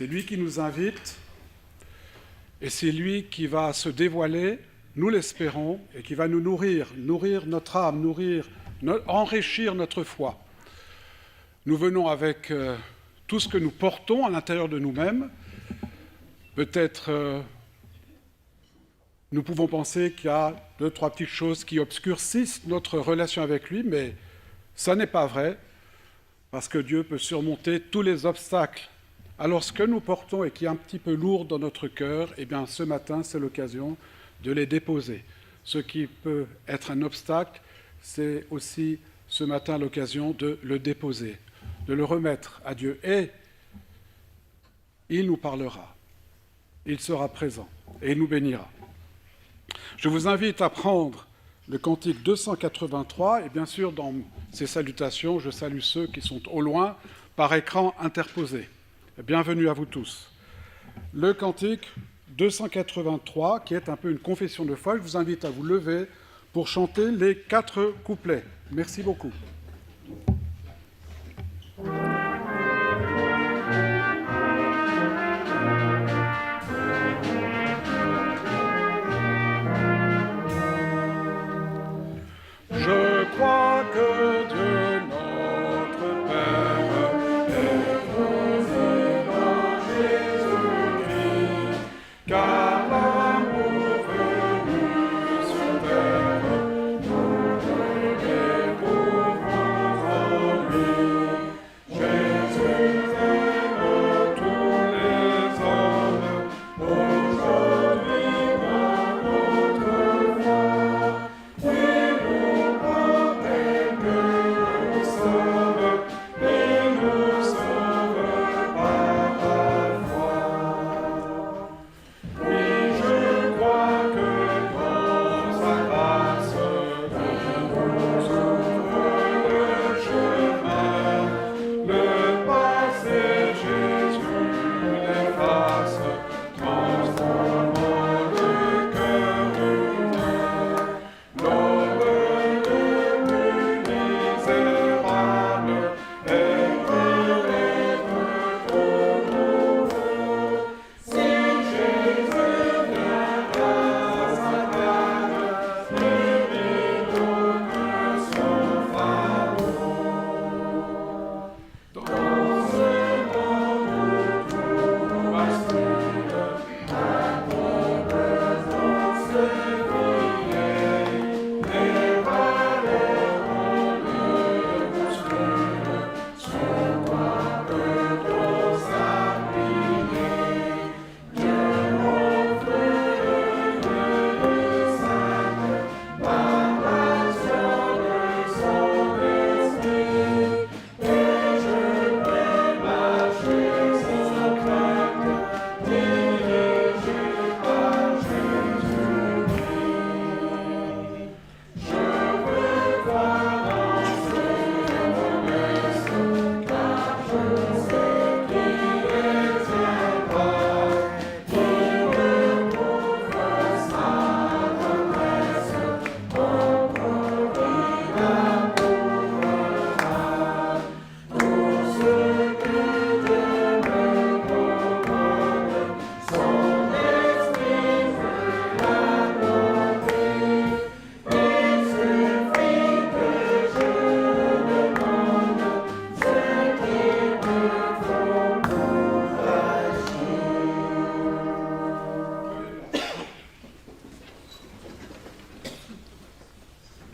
C'est lui qui nous invite et c'est lui qui va se dévoiler, nous l'espérons, et qui va nous nourrir notre âme, enrichir notre foi. Nous venons avec tout ce que nous portons à l'intérieur de nous-mêmes. Peut-être nous pouvons penser qu'il y a 2, 3 petites choses qui obscurcissent notre relation avec lui, mais ça n'est pas vrai, parce que Dieu peut surmonter tous les obstacles. Alors ce que nous portons et qui est un petit peu lourd dans notre cœur, eh bien ce matin, c'est l'occasion de les déposer. Ce qui peut être un obstacle, c'est aussi ce matin l'occasion de le déposer, de le remettre à Dieu. Et il nous parlera, il sera présent et il nous bénira. Je vous invite à prendre le cantique 283 et bien sûr dans ces salutations, je salue ceux qui sont au loin par écran interposé. Bienvenue à vous tous. Le cantique 283 qui est un peu une confession de foi, je vous invite à vous lever pour chanter les 4 couplets. Merci beaucoup. Je crois que Dieu, notre Père, est posé dans Jésus-Christ, car l'amour venu sur terre, nous le découvrons en lui. Jésus aime tous les hommes, aujourd'hui dans notre foi.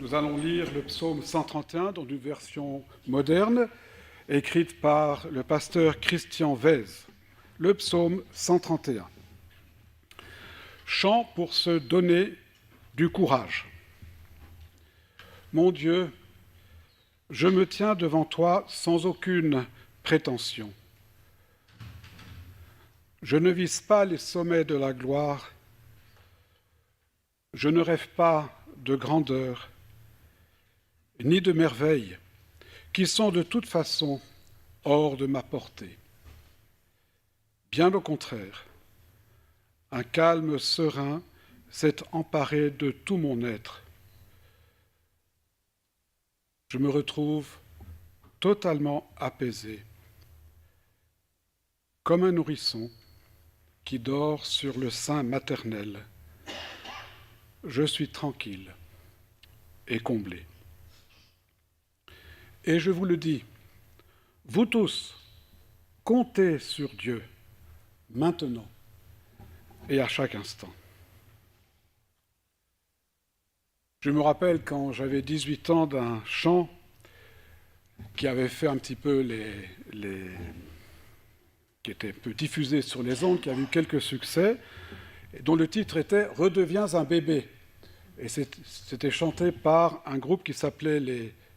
Nous allons lire le psaume 131 dans une version moderne, écrite par le pasteur Christian Vez. Le psaume 131. Chant pour se donner du courage. Mon Dieu, je me tiens devant toi sans aucune prétention. Je ne vise pas les sommets de la gloire. Je ne rêve pas de grandeur ni de merveilles qui sont de toute façon hors de ma portée. Bien au contraire, un calme serein s'est emparé de tout mon être. Je me retrouve totalement apaisé, comme un nourrisson qui dort sur le sein maternel. Je suis tranquille et comblé. Et je vous le dis, vous tous, comptez sur Dieu, maintenant et à chaque instant. Je me rappelle quand j'avais 18 ans d'un chant qui avait fait un petit peu qui était un peu diffusé sur les ondes, qui a eu quelques succès, et dont le titre était « Redeviens un bébé ». Et c'était chanté par un groupe qui s'appelait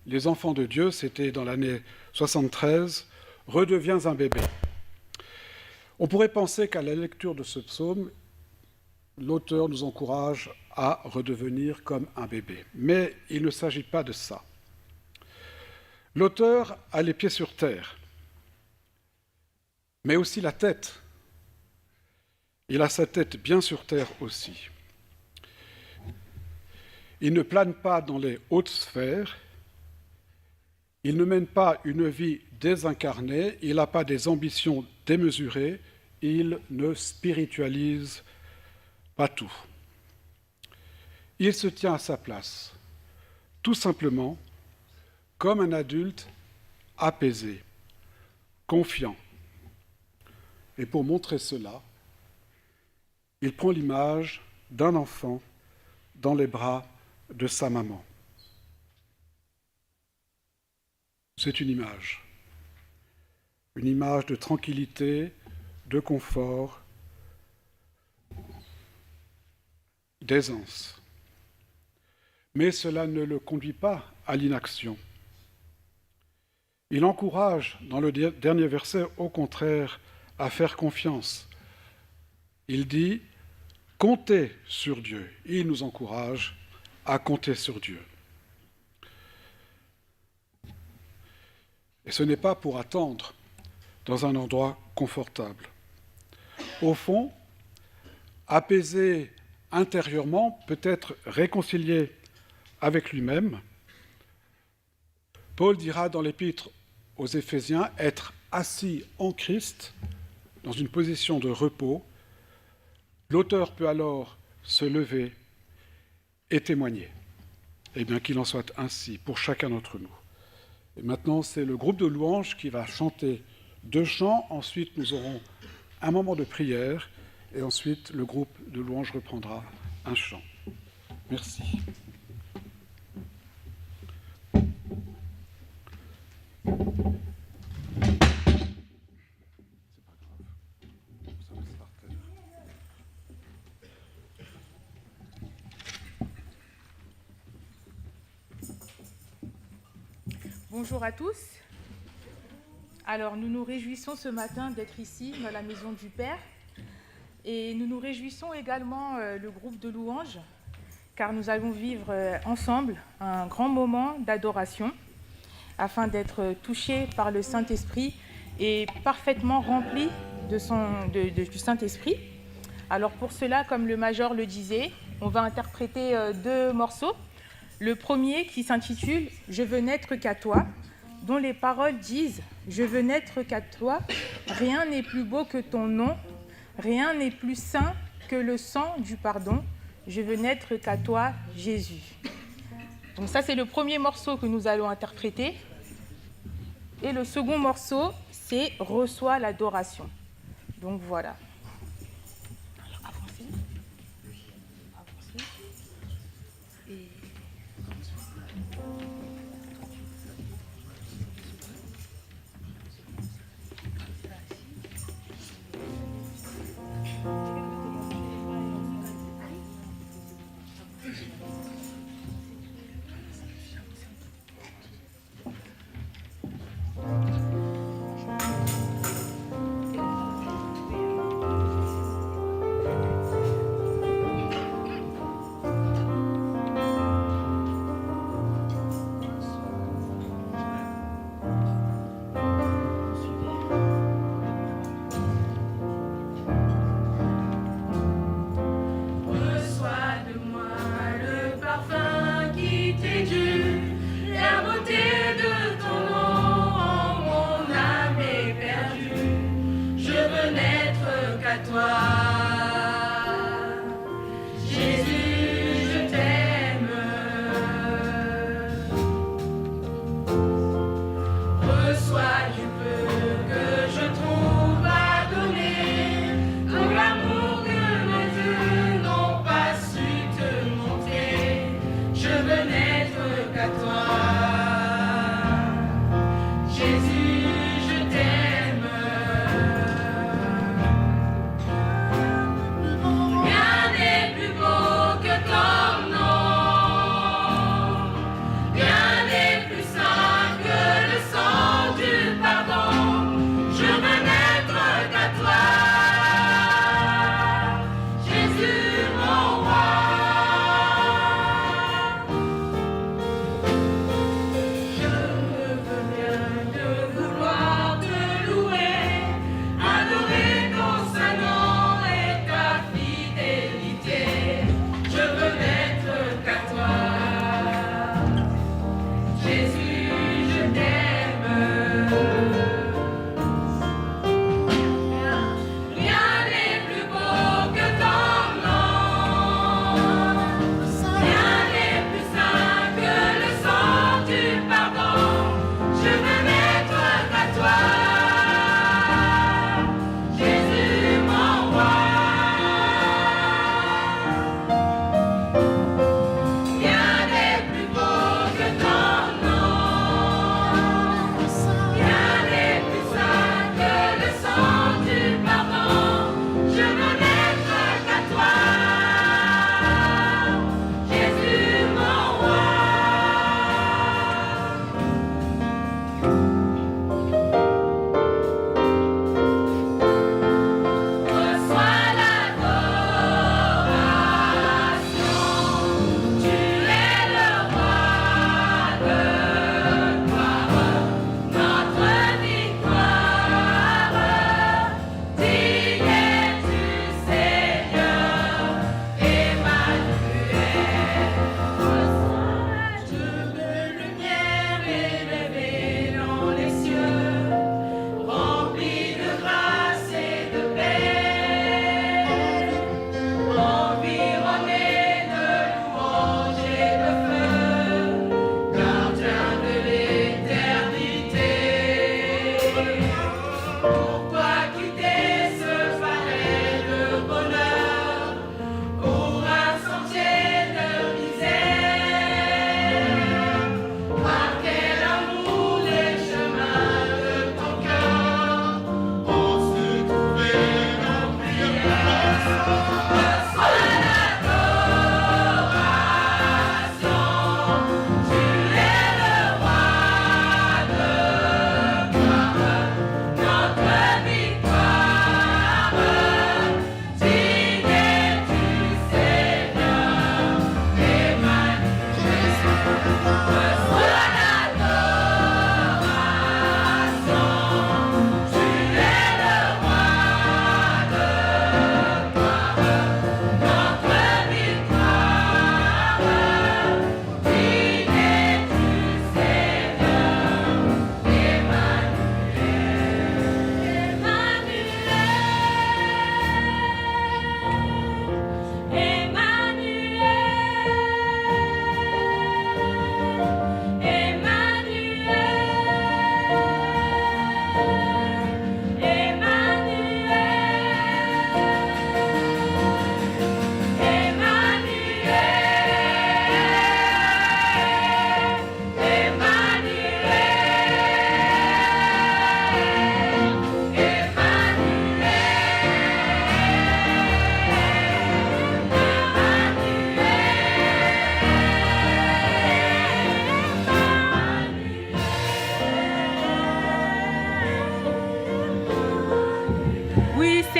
les Enfants de Dieu, c'était dans l'année 73, « Redeviens un bébé ». On pourrait penser qu'à la lecture de ce psaume, l'auteur nous encourage à redevenir comme un bébé. Mais il ne s'agit pas de ça. L'auteur a les pieds sur terre, mais aussi la tête. Il a sa tête bien sur terre aussi. Il ne plane pas dans les hautes sphères, il ne mène pas une vie désincarnée, il n'a pas des ambitions démesurées, il ne spiritualise pas tout. Il se tient à sa place, tout simplement comme un adulte apaisé, confiant. Et pour montrer cela, il prend l'image d'un enfant dans les bras de sa maman. C'est une image de tranquillité, de confort, d'aisance. Mais cela ne le conduit pas à l'inaction. Il encourage, dans le dernier verset, au contraire, à faire confiance. Il dit « Comptez sur Dieu ». Il nous encourage à compter sur Dieu. Et ce n'est pas pour attendre dans un endroit confortable. Au fond, apaisé intérieurement, peut-être réconcilié avec lui-même, Paul dira dans l'épître aux Éphésiens être assis en Christ dans une position de repos. L'auteur peut alors se lever et témoigner. Eh bien, qu'il en soit ainsi pour chacun d'entre nous. Et maintenant, c'est le groupe de louanges qui va chanter 2 chants. Ensuite, nous aurons un moment de prière. Et ensuite, le groupe de louanges reprendra un chant. Merci. Bonjour à tous. Alors, nous nous réjouissons ce matin d'être ici, dans la maison du Père. Et nous nous réjouissons également, le groupe de louanges, car nous allons vivre ensemble un grand moment d'adoration, afin d'être touchés par le Saint-Esprit et parfaitement remplis du Saint-Esprit. Alors pour cela, comme le major le disait, on va interpréter 2 morceaux. Le premier qui s'intitule « Je veux n'être qu'à toi », dont les paroles disent « Je veux n'être qu'à toi, rien n'est plus beau que ton nom, rien n'est plus saint que le sang du pardon, je veux n'être qu'à toi, Jésus ». Donc ça, c'est le premier morceau que nous allons interpréter. Et le second morceau, c'est « Reçois l'adoration ». Donc voilà.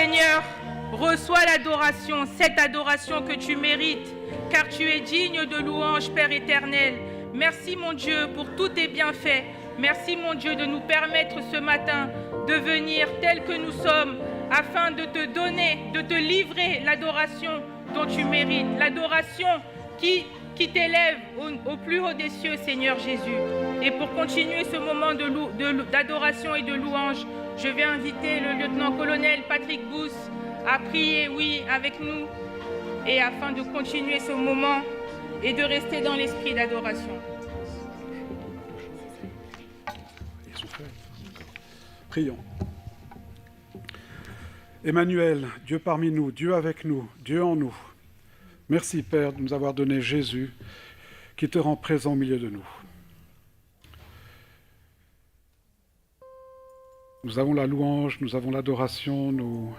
Seigneur, reçois l'adoration, cette adoration que tu mérites, car tu es digne de louange, Père éternel. Merci, mon Dieu, pour tous tes bienfaits. Merci, mon Dieu, de nous permettre ce matin de venir tels que nous sommes, afin de te donner, de te livrer l'adoration dont tu mérites, l'adoration qui t'élève au plus haut des cieux, Seigneur Jésus. Et pour continuer ce moment d'adoration et de louange, je vais inviter le lieutenant-colonel Patrick Bousse à prier, oui, avec nous, et afin de continuer ce moment et de rester dans l'esprit d'adoration. Prions. Emmanuel, Dieu parmi nous, Dieu avec nous, Dieu en nous. Merci, Père, de nous avoir donné Jésus, qui te rend présent au milieu de nous. Nous avons la louange, nous avons l'adoration, nous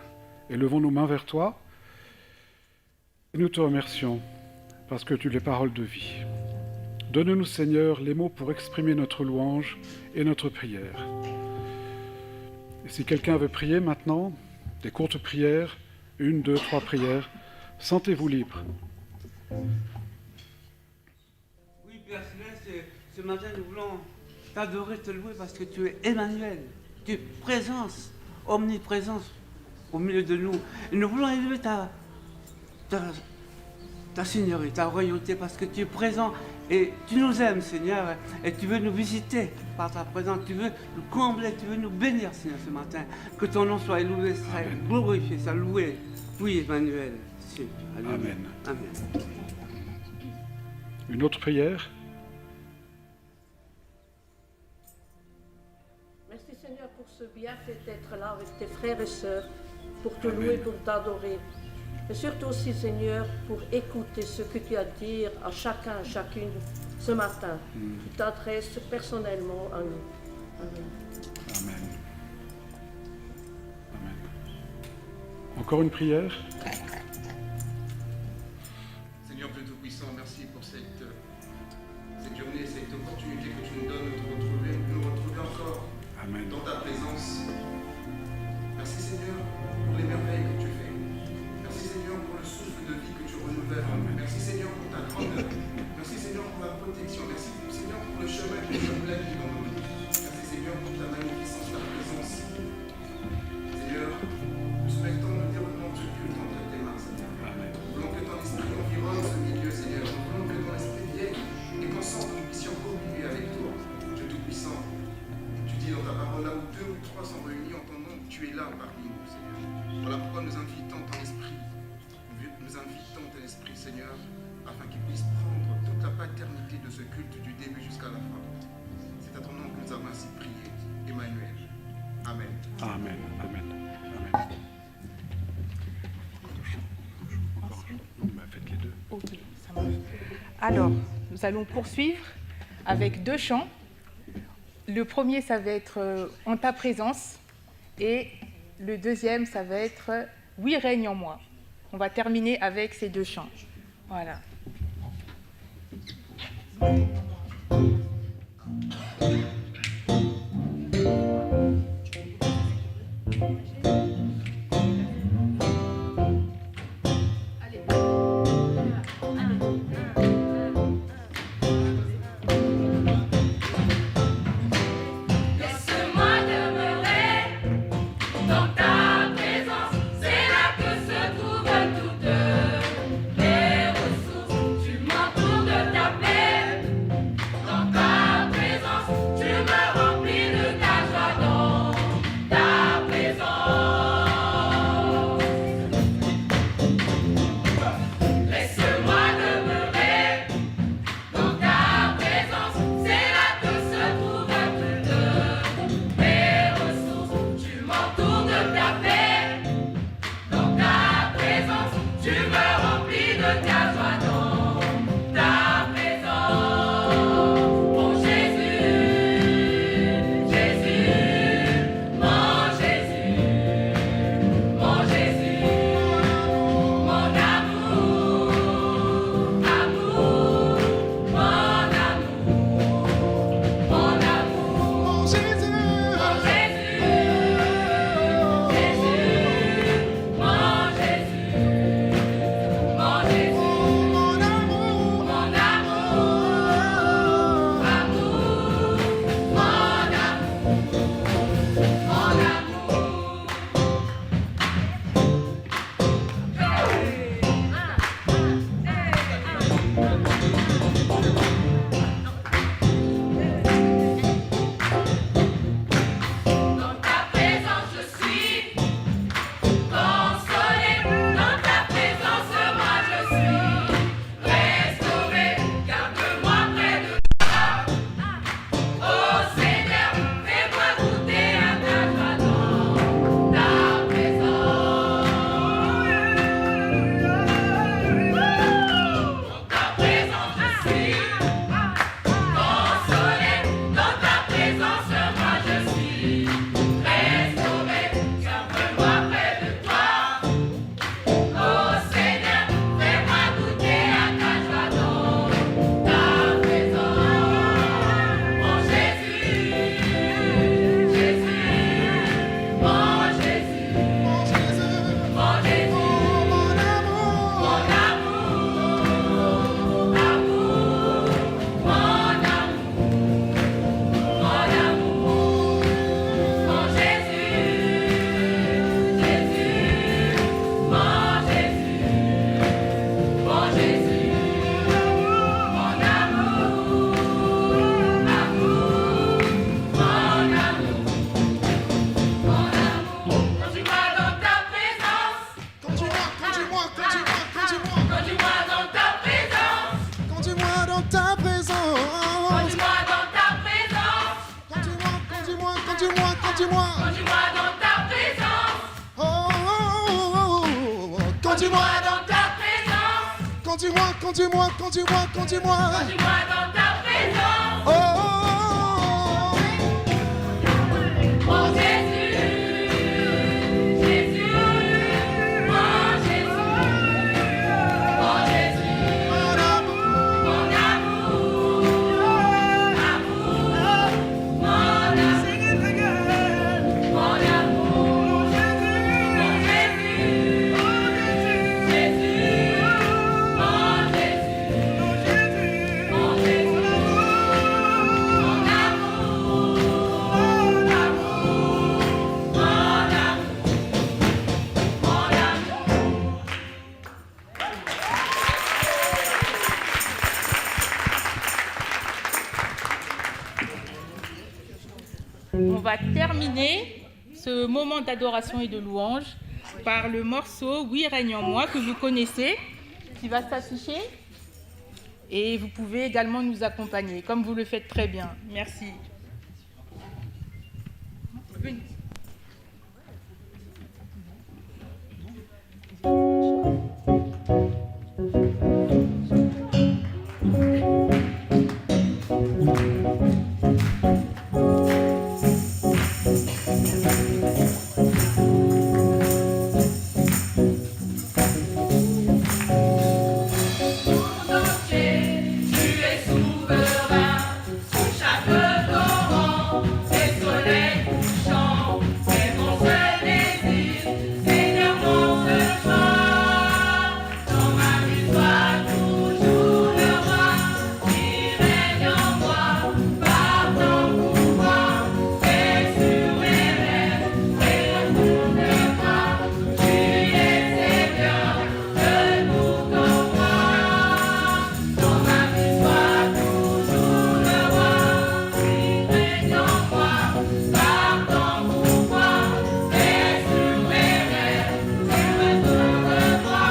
élevons nos mains vers toi. Et nous te remercions, parce que tu es les paroles de vie. Donne-nous, Seigneur, les mots pour exprimer notre louange et notre prière. Et si quelqu'un veut prier maintenant, des courtes prières, 1, 2, 3 prières, sentez-vous libre. Oui, Père Céleste, ce matin, nous voulons t'adorer, te louer parce que tu es Emmanuel. Tu es présence, omniprésence au milieu de nous. Et nous voulons élever ta seigneurie, ta royauté, parce que tu es présent et tu nous aimes, Seigneur, et tu veux nous visiter par ta présence. Tu veux nous combler, tu veux nous bénir, Seigneur, ce matin. Que ton nom soit élevé, soit glorifié, soit loué. Oui, Emmanuel. Amen. Amen. Une autre prière. Merci Seigneur pour ce bienfait d'être là avec tes frères et sœurs, pour te Amen. louer, pour t'adorer. Et surtout aussi Seigneur, pour écouter ce que tu as à dire à chacun, à chacune ce matin. Tu t'adresses personnellement à nous. Amen. Amen. Amen. Encore une prière. Seigneur Dieu Tout-Puissant, merci pour cette journée, cette opportunité que tu nous donnes de nous retrouver encore Amen. dans ta présence. Merci Seigneur pour les merveilles que tu fais. Merci Seigneur pour le souffle de vie que tu renouvelles. Amen. Merci Seigneur pour ta grandeur. Merci Seigneur pour la protection. Merci Seigneur pour le chemin que tu as planifié dans nos vies. Merci Seigneur pour ta magnificence, ta présence. Seigneur, nous souhaitons le déroulement de ce culte entre tes mains, Seigneur. Amen. Nous voulons que ton esprit environne ce milieu, Seigneur. Nous voulons que ton esprit vienne et qu'ensemble nous puissions communier avec toi, Dieu Tout-Puissant. Tu dis dans ta parole, là où 2 ou 3 sont réunis en ton nom, tu es là parmi nous, Seigneur. Voilà pourquoi nous invitons ton esprit. Nous invitons ton esprit, Seigneur, afin qu'il puisse prendre toute la paternité de ce culte du début jusqu'à la fin. C'est à ton nom que nous avons ainsi prié. Emmanuel. Amen. Amen. Amen. Amen. Faites les deux. Ok, ça marche. Alors, nous allons poursuivre avec 2 chants. Le premier, ça va être En ta présence. Et le deuxième, ça va être Oui, règne en moi. On va terminer avec ces 2 chants. Voilà. Laisse-moi demeurer dans ta présence, c'est là que se trouvent toutes mes ressources. Tu m'entoures de ta paix, dans ta présence, tu me remplis de ta joie dans ta présence. Laisse-moi demeurer dans ta présence, c'est là que se trouvent toutes mes ressources. Tu m'entoures de ta conduis-moi dans ta présence. Conduis-moi, conduis-moi, conduis-moi, conduis-moi. Conduis-moi dans ta présence. Oh, oh, oh, Oh Jésus, Jésus, oh Jésus, oh Jésus, mon amour. mon amour, amour, mon amour, Sing it again. mon amour, Oh, Jésus. mon Jésus, Jésus, mon Jésus, mon Jésus, mon amour, mon amour, mon amour. On va terminer ce moment d'adoration et de louange par le morceau « Oui, règne en moi » que vous connaissez, qui va s'afficher. Et vous pouvez également nous accompagner, comme vous le faites très bien. Merci. Venez. Tu es souverain sur chaque torrent, c'est soleil couchant, c'est mon seul désir, Seigneur mon seul choix. Dans ma vie sois toujours le roi, qui règne en moi, par ton pouvoir, fais sur mes rêves, et retourne-moi. Tu es Seigneur, de tout en moi. Dans ma vie sois toujours le roi, qui règne en moi, par ton pouvoir, fais sur mes rêves, et retourne-moi.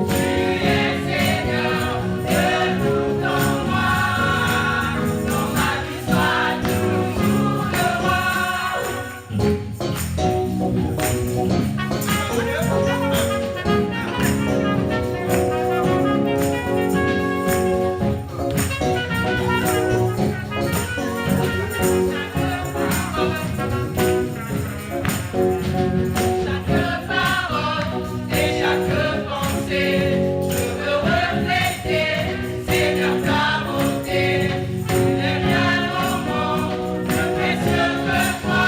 Tu es Seigneur, de tout en moi. Dans ma vie sois toujours le roi. Chaque parole et chaque pensée, je veux refléter, Seigneur, ta bonté. Tu n'es rien au monde de précieux que toi.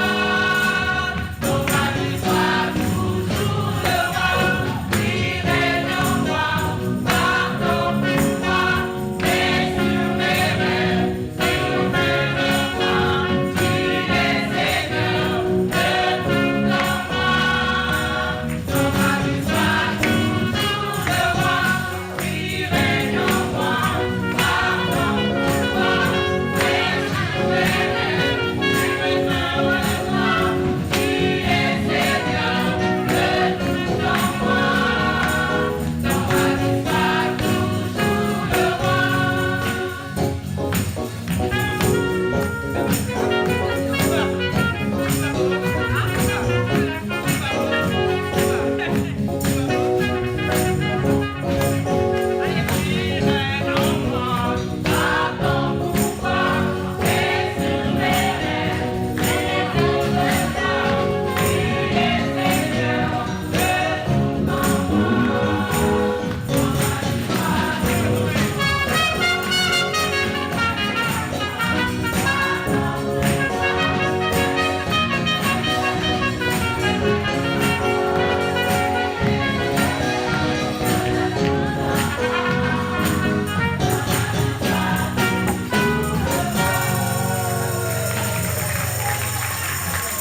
Dans ma vie sois toujours le roi, qui règne en moi, par ton pouvoir, fais sur mes rêves, retourne-moi. Tu es Seigneur, de tout en moi. Dans ma vie sois toujours le roi, qui règne en moi, par ton pouvoir, fais sur mes rêves, retourne-moi. Tu es Seigneur, de tout en moi. Dans ma vie sois toujours le roi.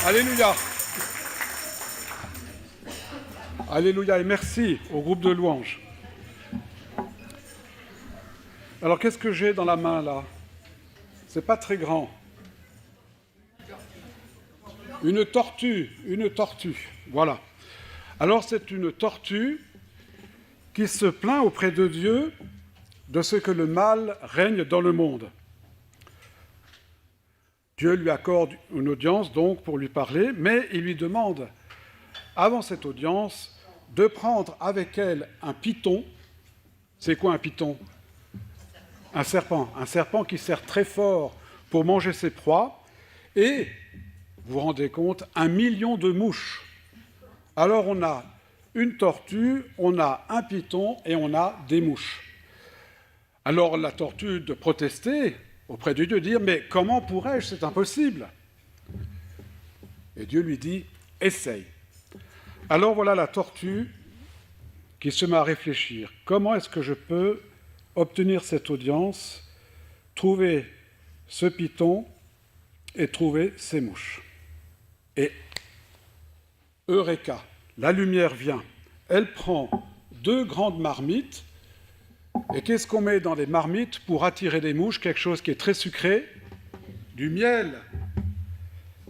Alléluia. Alléluia et merci au groupe de louanges. Alors qu'est-ce que j'ai dans la main là? C'est pas très grand. Une tortue, voilà. Alors c'est une tortue qui se plaint auprès de Dieu de ce que le mal règne dans le monde. Dieu lui accorde une audience donc pour lui parler, mais il lui demande, avant cette audience, de prendre avec elle un python. C'est quoi un python? Un serpent qui sert très fort pour manger ses proies, et, vous vous rendez compte, 1 million de mouches. Alors on a une tortue, on a un python et on a des mouches. Alors la tortue de protester auprès de Dieu, dire « Mais comment pourrais-je? C'est impossible !» Et Dieu lui dit « Essaye !» Alors voilà la tortue qui se met à réfléchir. Comment est-ce que je peux obtenir cette audience, trouver ce python et trouver ces mouches? Et Eureka, la lumière vient. Elle prend 2 grandes marmites. Et qu'est-ce qu'on met dans les marmites pour attirer des mouches? Quelque chose qui est très sucré, du miel.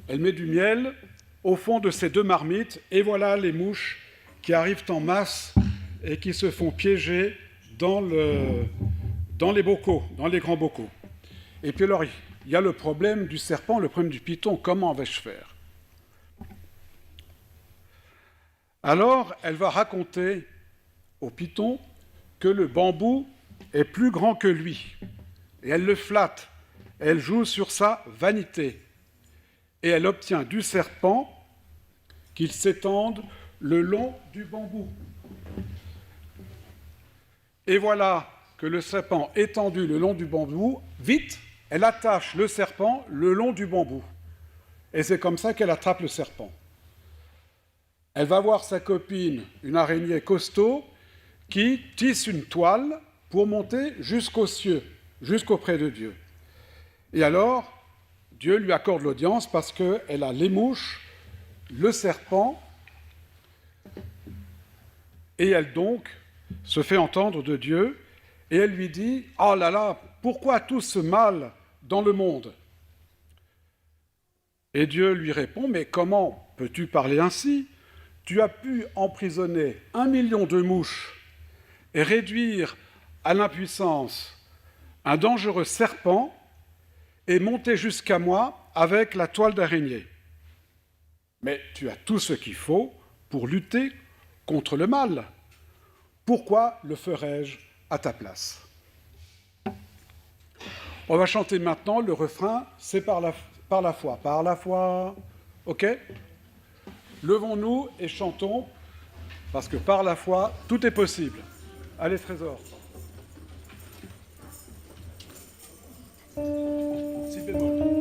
Elle met du miel au fond de ces 2 marmites, et voilà les mouches qui arrivent en masse et qui se font piéger dans les bocaux, dans les grands bocaux. Et puis alors, il y a le problème du serpent, le problème du python. Comment vais-je faire? Alors, elle va raconter au python que le bambou est plus grand que lui. Et elle le flatte. Elle joue sur sa vanité. Et elle obtient du serpent qu'il s'étende le long du bambou. Et voilà que le serpent étendu le long du bambou, vite, elle attache le serpent le long du bambou. Et c'est comme ça qu'elle attrape le serpent. Elle va voir sa copine, une araignée costaud, qui tisse une toile pour monter jusqu'aux cieux, jusqu'auprès de Dieu. Et alors, Dieu lui accorde l'audience parce qu'elle a les mouches, le serpent, et elle donc se fait entendre de Dieu, et elle lui dit « Oh là là, pourquoi tout ce mal dans le monde ?» Et Dieu lui répond « Mais comment peux-tu parler ainsi? Tu as pu emprisonner 1 million de mouches et réduire à l'impuissance un dangereux serpent et monter jusqu'à moi avec la toile d'araignée. Mais tu as tout ce qu'il faut pour lutter contre le mal. Pourquoi le ferais-je à ta place? On va chanter maintenant le refrain, c'est par la foi. Par la foi, ok? Levons-nous et chantons, parce que par la foi, tout est possible. Allez, Trésor. Si bémol.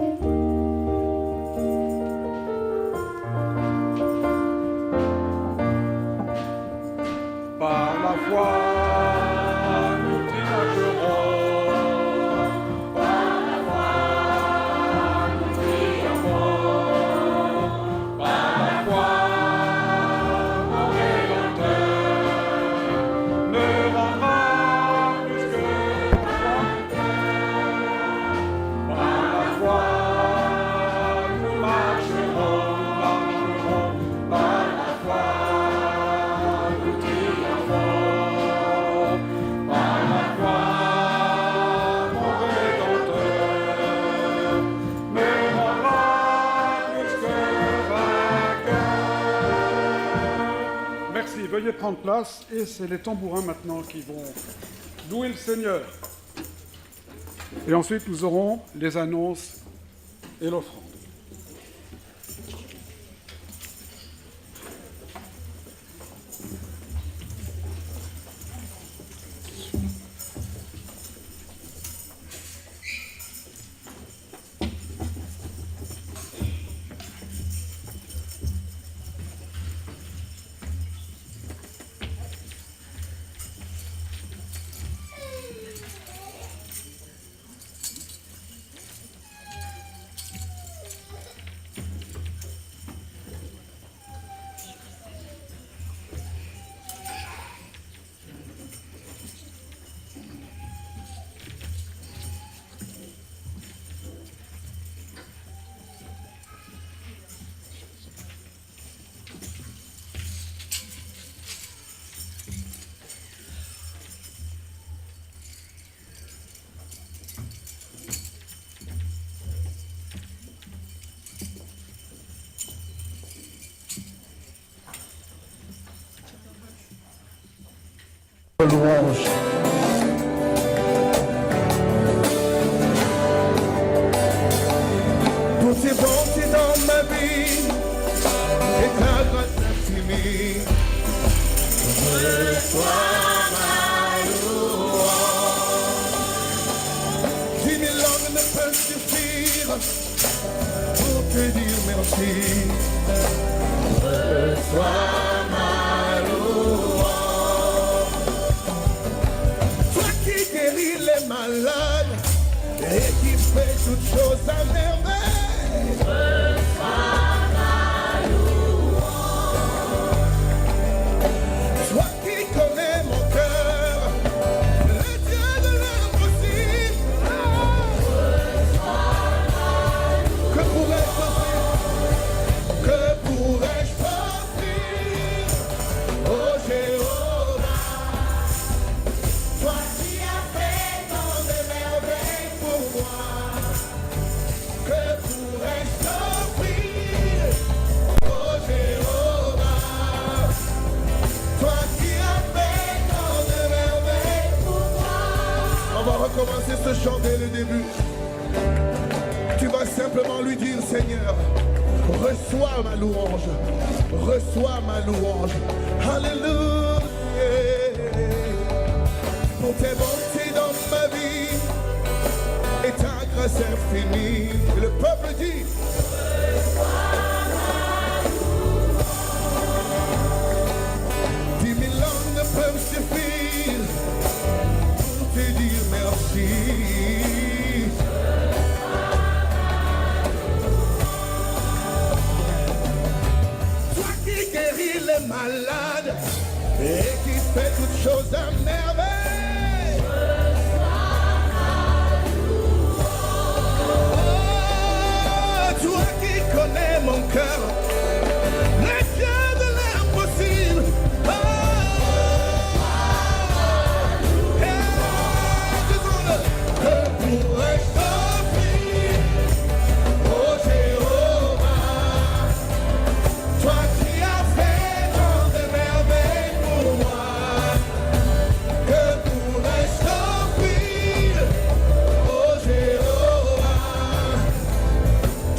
Par la foi, nous triompherons. Par la foi, nous triompherons. Par la foi, mon Rédempteur me rendra plus que par la foi, nous marcherons, par la foi. Veuillez prendre place, et c'est les tambourins maintenant qui vont louer le Seigneur. Et ensuite, nous aurons les annonces et l'offrande. louange. Pour tes bontés dans ma vie et ta grâce infinie, reçois ma louange. 10 000 langues ne peuvent suffire pour te dire merci. Reçois ma louange. Toi qui guéris les malades et qui fais toutes choses à merveille. Reçois ma louange. Toi qui connais mon cœur, le Dieu de l'impossible. Reçois ma louange. Que pourrais-je offrir? Que pourrais-je offrir? Oh Jéhovah, toi qui as fait tant de merveilles pour moi. Que pourrais-je t'offrir? Oh Jéhovah, toi qui as fait tant de merveilles pour moi. On va recommencer ce chant dès le début. Tu vas simplement lui dire, Seigneur, reçois ma louange, reçois ma louange. Alléluia. Pour tes bontés dans ma vie et ta grâce infinie. Et le peuple dit, 10 000 langues ne peuvent suffire pour te dire merci. Toi qui guéris les malades et qui fais toutes choses à merveille. Oh, toi qui connais mon cœur, le Dieu de l'impossible. Oh, que pourrais-je t'offrir? Oh Jéhovah, toi qui as fait tant de merveilles pour moi. Que pourrais-je t'offrir? Oh Jéhovah,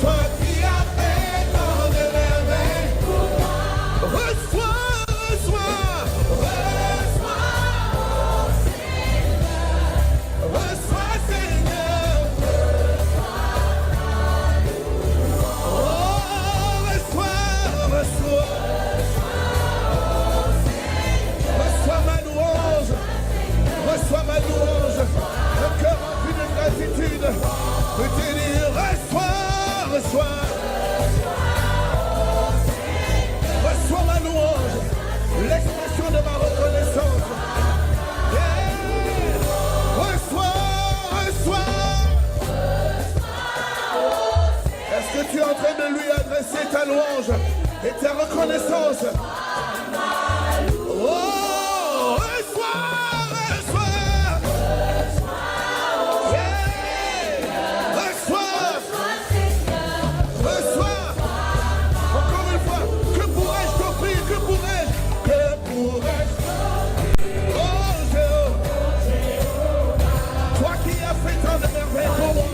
toi qui as fait tant de merveilles pour moi. Reçois, reçois, reçois, oh Seigneur. Reçois Seigneur. Oh, reçois, reçois. Reçois ma louange. Reçois ma louange. Un cœur rempli de gratitude. Peut te dire reçois, reçois. Reçois ma louange. L'expression de ma reconnaissance. Yeah. Reçois, reçois. Est-ce que tu es en train de lui adresser ta louange et ta reconnaissance? Oh, reçois, reçois. Yeah. Reçois, reçois. Encore une fois, que pourrais-je t'offrir? Que pourrais-je? Que pourrais-je? Oh Jéhovah, toi qui as fait tant de merveilles pour moi.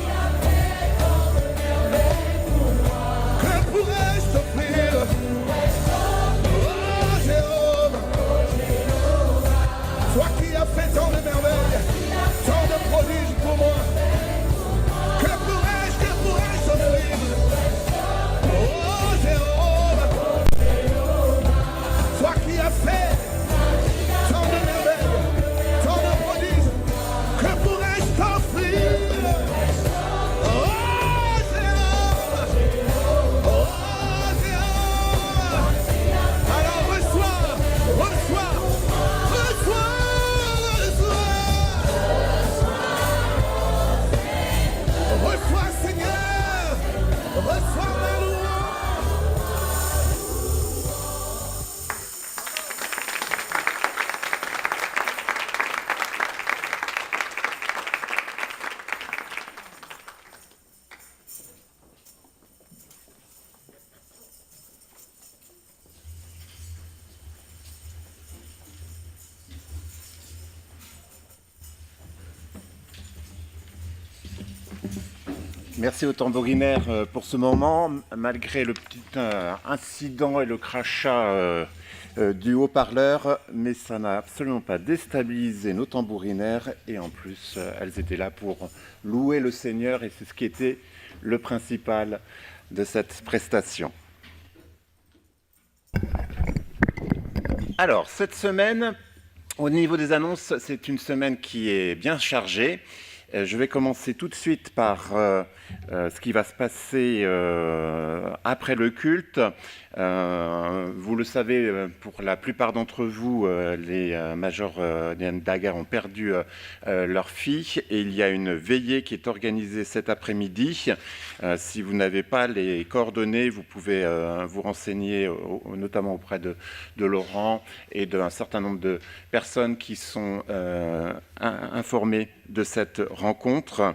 Que pourrais-je t'offrir? Oh, Merci aux tambourinaires pour ce moment. Malgré le petit incident et le crachat du haut-parleur, mais ça n'a absolument pas déstabilisé nos tambourinaires. Et en plus, elles étaient là pour louer le Seigneur et c'est ce qui était le principal de cette prestation. Alors, cette semaine, au niveau des annonces, c'est une semaine qui est bien chargée. Je vais commencer tout de suite par ce qui va se passer après le culte. Vous le savez, pour la plupart d'entre vous, les majors d'Agar ont perdu leur fille et il y a une veillée qui est organisée cet après-midi. Si vous n'avez pas les coordonnées, vous pouvez vous renseigner notamment auprès de Laurent et d'un certain nombre de personnes qui sont informées de cette rencontre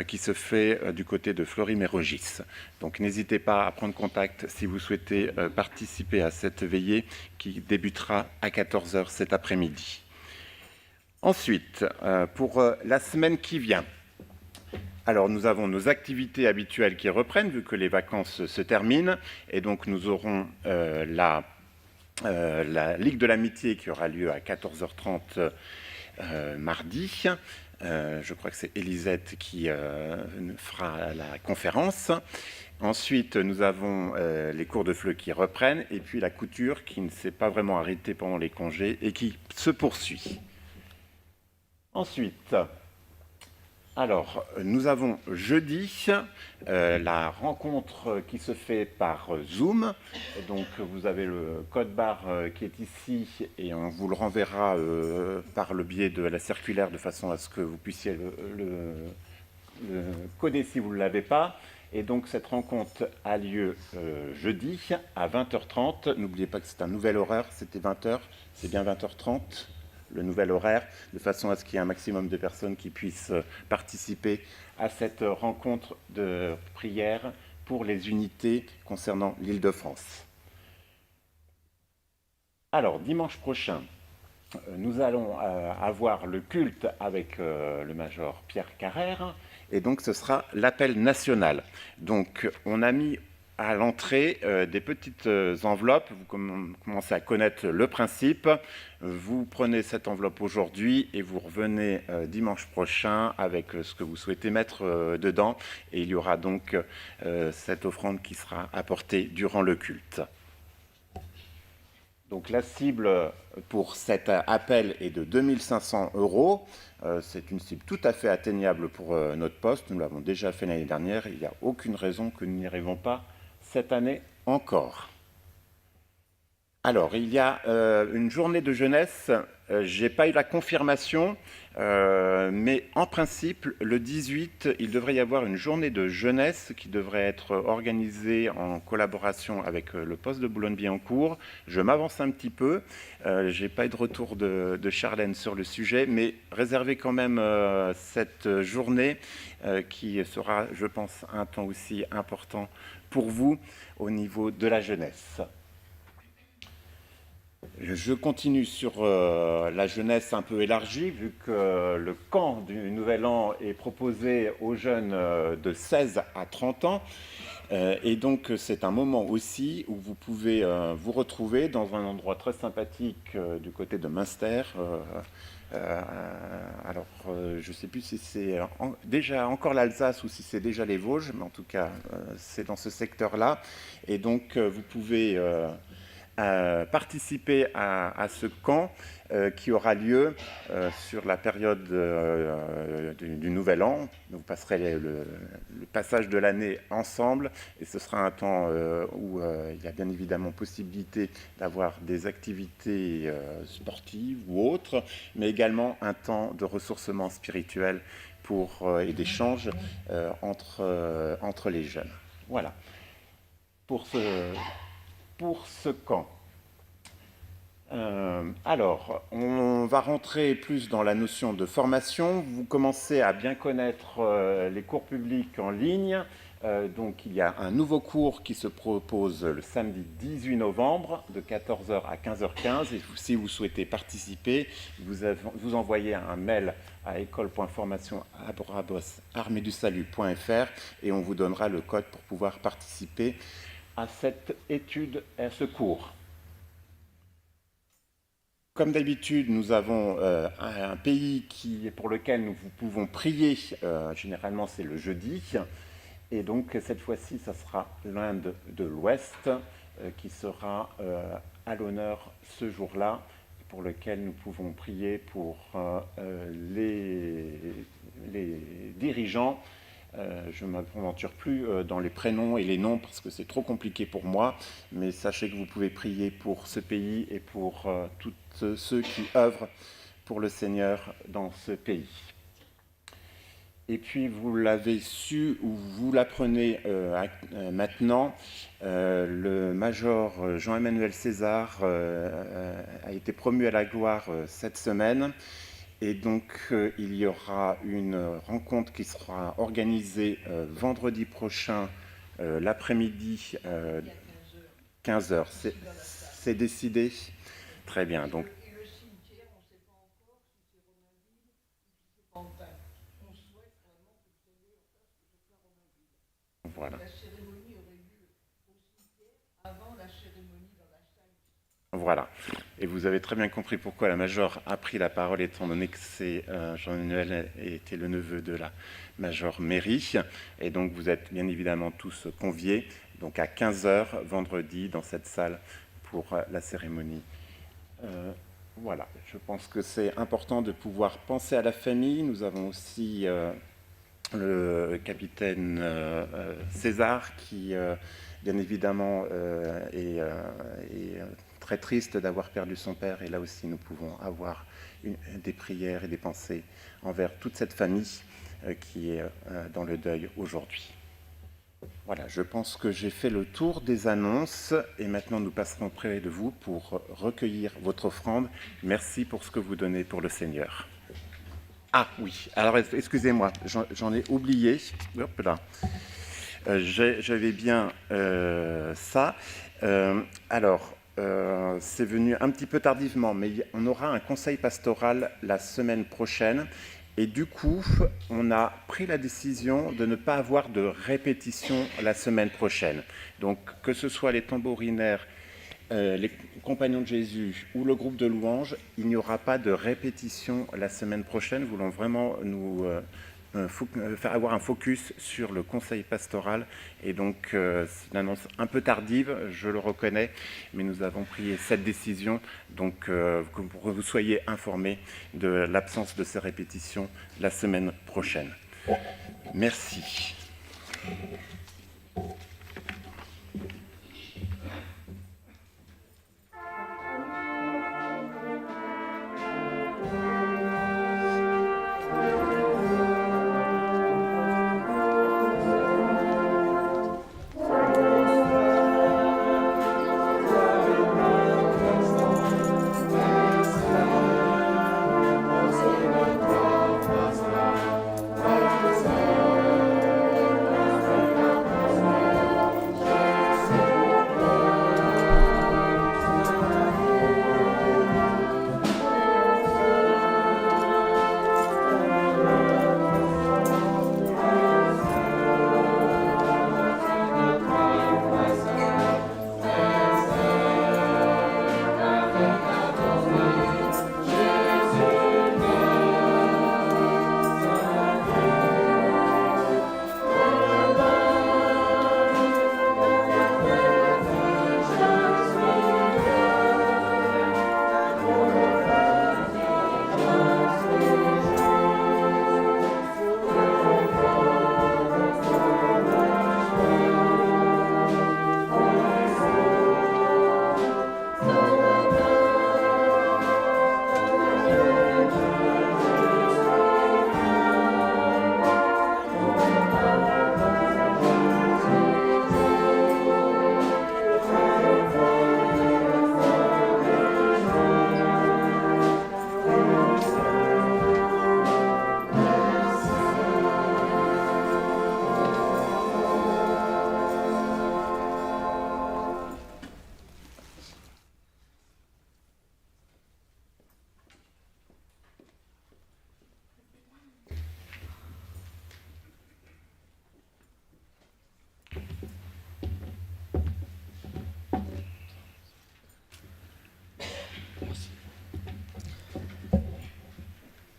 qui se fait du côté de Fleury-Mérogis. Donc n'hésitez pas à prendre contact si vous souhaitez participer à cette veillée qui débutera à 14h cet après-midi. Ensuite, pour la semaine qui vient, alors nous avons nos activités habituelles qui reprennent vu que les vacances se terminent et donc nous aurons la Ligue de l'Amitié qui aura lieu à 14h30 mardi. Je crois que c'est Elisette qui fera la conférence. Ensuite, nous avons les cours de FLE qui reprennent et puis la couture qui ne s'est pas vraiment arrêtée pendant les congés et qui se poursuit. Ensuite, alors, nous avons jeudi la rencontre qui se fait par Zoom. Donc, vous avez le code barre qui est ici et on vous le renverra par le biais de la circulaire de façon à ce que vous puissiez le coder si vous ne l'avez pas. Et donc, cette rencontre a lieu jeudi à 20h30. N'oubliez pas que c'est un nouvel horaire, c'était 20h, c'est bien 20h30. Le nouvel horaire, de façon à ce qu'il y ait un maximum de personnes qui puissent participer à cette rencontre de prière pour les unités concernant l'Île-de-France. Alors, dimanche prochain, nous allons avoir le culte avec le major Pierre Carrère, et donc ce sera l'appel national. Donc, on a mis à l'entrée des petites enveloppes. Vous commencez à connaître le principe. Vous prenez cette enveloppe aujourd'hui et vous revenez dimanche prochain avec ce que vous souhaitez mettre dedans. Et il y aura donc cette offrande qui sera apportée durant le culte. Donc la cible pour cet appel est de 2 500 €. C'est une cible tout à fait atteignable pour notre poste. Nous l'avons déjà fait l'année dernière. Il n'y a aucune raison que nous n'y arrivions pas cette année encore. Alors, il y a une journée de jeunesse. Je n'ai pas eu la confirmation, mais en principe, le 18, il devrait y avoir une journée de jeunesse qui devrait être organisée en collaboration avec le poste de Boulogne-Billancourt. Je m'avance un petit peu. Je n'ai pas eu de retour de Charlène sur le sujet, mais réservez quand même cette journée qui sera, je pense, un temps aussi important pour vous au niveau de la jeunesse. Je continue sur la jeunesse un peu élargie, vu que le camp du Nouvel An est proposé aux jeunes de 16 à 30 ans. Et donc, c'est un moment aussi où vous pouvez vous retrouver dans un endroit très sympathique du côté de Münster. Alors, je ne sais plus si c'est déjà encore l'Alsace ou si c'est déjà les Vosges, mais en tout cas, c'est dans ce secteur-là. Et donc, vous pouvez participer à ce camp qui aura lieu sur la période du Nouvel An. Vous passerez le passage de l'année ensemble et ce sera un temps où il y a bien évidemment possibilité d'avoir des activités sportives ou autres, mais également un temps de ressourcement spirituel et d'échange entre les jeunes. Voilà. Pour ce camp. Alors, on va rentrer plus dans la notion de formation. Vous commencez à bien connaître les cours publics en ligne. Donc il y a un nouveau cours qui se propose le samedi 18 novembre de 14h à 15h15. Et si vous souhaitez participer, vous envoyez un mail à école.formation@armeedusalut.fr et on vous donnera le code pour pouvoir participer à cette étude, à ce cours. Comme d'habitude, nous avons un pays pour lequel nous pouvons prier. Généralement, c'est le jeudi. Et donc, cette fois-ci, ça sera l'Inde de l'Ouest qui sera à l'honneur ce jour-là, pour lequel nous pouvons prier pour les dirigeants. Je ne m'aventure plus dans les prénoms et les noms parce que c'est trop compliqué pour moi, mais sachez que vous pouvez prier pour ce pays et pour tous ceux qui œuvrent pour le Seigneur dans ce pays. Et puis vous l'avez su ou vous l'apprenez maintenant, le major Jean-Emmanuel César a été promu à la gloire cette semaine. Et donc il y aura une rencontre qui sera organisée vendredi prochain, l'après-midi, 15h. C'est décidé? Très bien. Donc, voilà. Voilà. Et vous avez très bien compris pourquoi la major a pris la parole, étant donné que Jean-Emmanuel était le neveu de la major Méry. Et donc vous êtes bien évidemment tous conviés, donc à 15h vendredi dans cette salle pour la cérémonie. Voilà, je pense que c'est important de pouvoir penser à la famille. Nous avons aussi le capitaine César qui, bien évidemment, est très triste d'avoir perdu son père. Et là aussi, nous pouvons avoir des prières et des pensées envers toute cette famille qui est dans le deuil aujourd'hui. Voilà, je pense que j'ai fait le tour des annonces et maintenant nous passerons près de vous pour recueillir votre offrande. Merci pour ce que vous donnez pour le Seigneur. Ah oui, alors excusez-moi, j'en ai oublié. Hop là. J'avais bien ça. C'est venu un petit peu tardivement, mais on aura un conseil pastoral la semaine prochaine. Et du coup, on a pris la décision de ne pas avoir de répétition la semaine prochaine. Donc, que ce soit les tambourinaires, les compagnons de Jésus ou le groupe de louanges, il n'y aura pas de répétition la semaine prochaine. Nous voulons vraiment faire avoir un focus sur le conseil pastoral. Et donc, c'est une annonce un peu tardive, je le reconnais, mais nous avons pris cette décision, donc pour que vous soyez informés de l'absence de ces répétitions la semaine prochaine. Merci.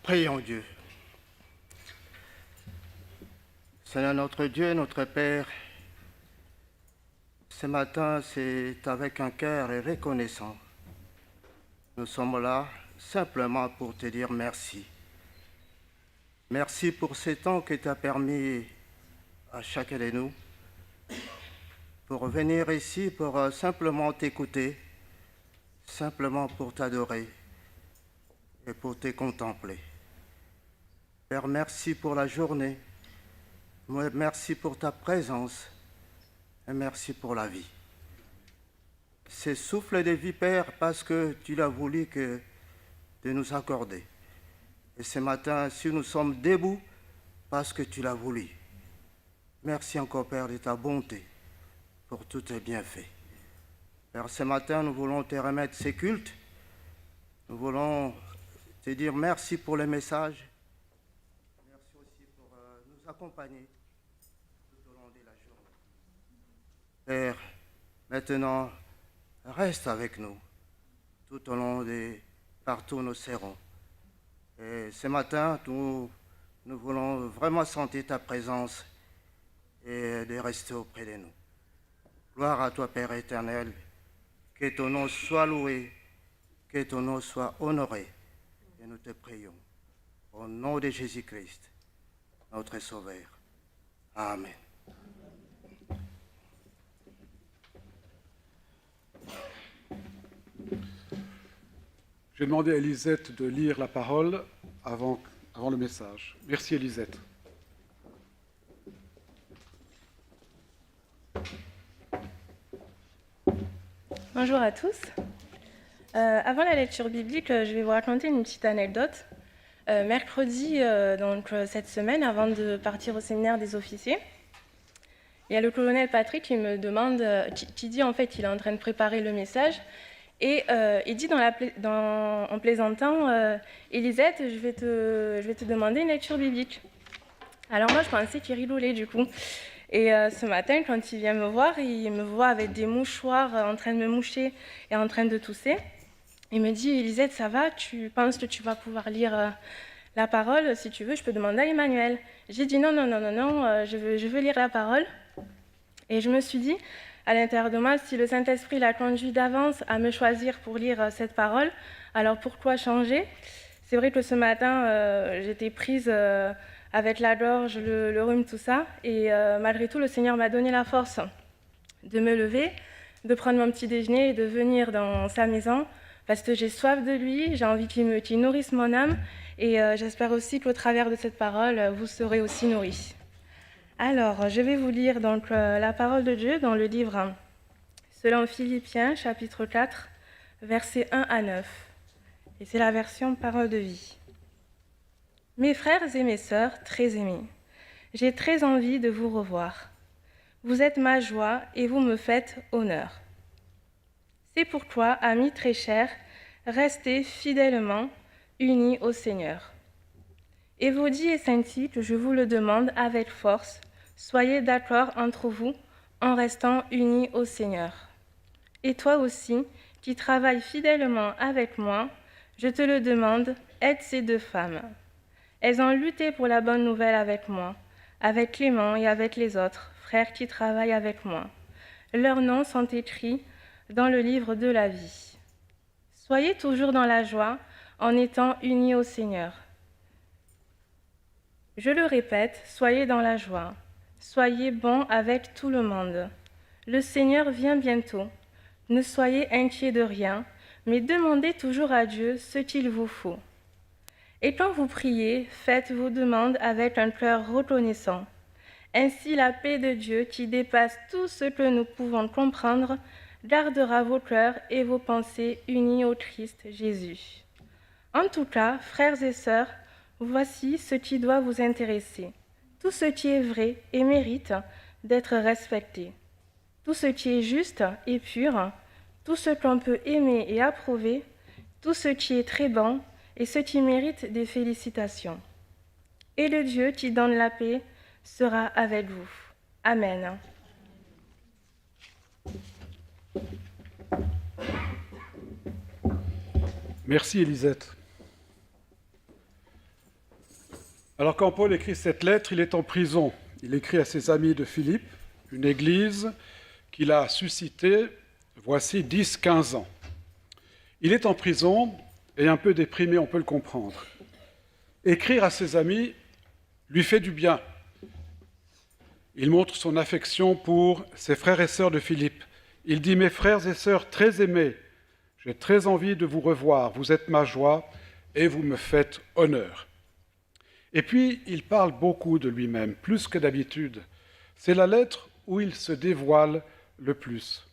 Prions Dieu. Seigneur notre Dieu, notre Père, ce matin, c'est avec un cœur reconnaissant. Nous sommes là simplement pour te dire merci. Merci pour ce temps que tu as permis à chacun de nous pour venir ici, pour simplement t'écouter, simplement pour t'adorer et pour te contempler. Père, merci pour la journée, merci pour ta présence et merci pour la vie. Ce souffle de vie, Père, parce que tu l'as voulu que de nous accorder. Et ce matin, si nous sommes debout, parce que tu l'as voulu. Merci encore, Père, de ta bonté pour tous tes bienfaits. Père, ce matin, nous voulons te remettre ces cultes. Nous voulons te dire merci pour les messages. Merci aussi pour nous accompagner tout au long de la journée. Père, maintenant, reste avec nous tout au long de partout où nous serons. Et ce matin, nous voulons vraiment sentir ta présence et de rester auprès de nous. Gloire à toi, Père éternel, que ton nom soit loué, que ton nom soit honoré. Et nous te prions, au nom de Jésus-Christ, notre Sauveur. Amen. J'ai demandé à Elisette de lire la parole avant le message. Merci Elisette. Bonjour à tous. Avant la lecture biblique, je vais vous raconter une petite anecdote. Mercredi, cette semaine, avant de partir au séminaire des officiers, il y a le colonel Patrick qui me demande, qui dit en fait qu'il est en train de préparer le message, et il dit en plaisantant, Elisette, je vais te demander une lecture biblique. Alors moi, je pensais qu'il rigolait du coup. Et ce matin, quand il vient me voir, il me voit avec des mouchoirs en train de me moucher et en train de tousser. Il me dit, Elisette, ça va? Tu penses que tu vas pouvoir lire la parole? Si tu veux, je peux demander à Emmanuel. J'ai dit non, je veux lire la parole. Et je me suis dit, à l'intérieur de moi, si le Saint-Esprit l'a conduit d'avance à me choisir pour lire cette parole, alors pourquoi changer? C'est vrai que ce matin, j'étais prise avec la gorge, le rhume, tout ça. Et malgré tout, le Seigneur m'a donné la force de me lever, de prendre mon petit déjeuner et de venir dans sa maison, parce que j'ai soif de lui, j'ai envie qu'il nourrisse mon âme, et j'espère aussi qu'au travers de cette parole, vous serez aussi nourris. Alors, je vais vous lire donc la parole de Dieu dans le livre selon Philippiens, chapitre 4, versets 1 à 9. Et c'est la version Parole de vie. Mes frères et mes sœurs très aimés, j'ai très envie de vous revoir. Vous êtes ma joie et vous me faites honneur. C'est pourquoi, amis très chers, restez fidèlement unis au Seigneur. Évodie et Syntyche, je vous le demande avec force, soyez d'accord entre vous en restant unis au Seigneur. Et toi aussi, qui travailles fidèlement avec moi, je te le demande, aide ces deux femmes. Elles ont lutté pour la bonne nouvelle avec moi, avec Clément et avec les autres frères qui travaillent avec moi. Leurs noms sont écrits dans le livre de la vie. Soyez toujours dans la joie en étant unis au Seigneur. Je le répète, soyez dans la joie. Soyez bons avec tout le monde. Le Seigneur vient bientôt. Ne soyez inquiets de rien, mais demandez toujours à Dieu ce qu'il vous faut. Et quand vous priez, faites vos demandes avec un cœur reconnaissant. Ainsi, la paix de Dieu, qui dépasse tout ce que nous pouvons comprendre, gardera vos cœurs et vos pensées unis au Christ Jésus. En tout cas, frères et sœurs, voici ce qui doit vous intéresser. Tout ce qui est vrai et mérite d'être respecté. Tout ce qui est juste et pur, tout ce qu'on peut aimer et approuver, tout ce qui est très bon et ce qui mérite des félicitations. Et le Dieu qui donne la paix sera avec vous. Amen. Merci Elisette. Alors quand Paul écrit cette lettre, il est en prison. Il écrit à ses amis de Philippe, une église qu'il a suscitée voici 10-15 ans. Il est en prison et un peu déprimé, on peut le comprendre. Écrire à ses amis lui fait du bien. Il montre son affection pour ses frères et sœurs de Philippe. Il dit « Mes frères et sœurs très aimés, j'ai très envie de vous revoir. Vous êtes ma joie et vous me faites honneur. » Et puis, il parle beaucoup de lui-même, plus que d'habitude. C'est la lettre où il se dévoile le plus.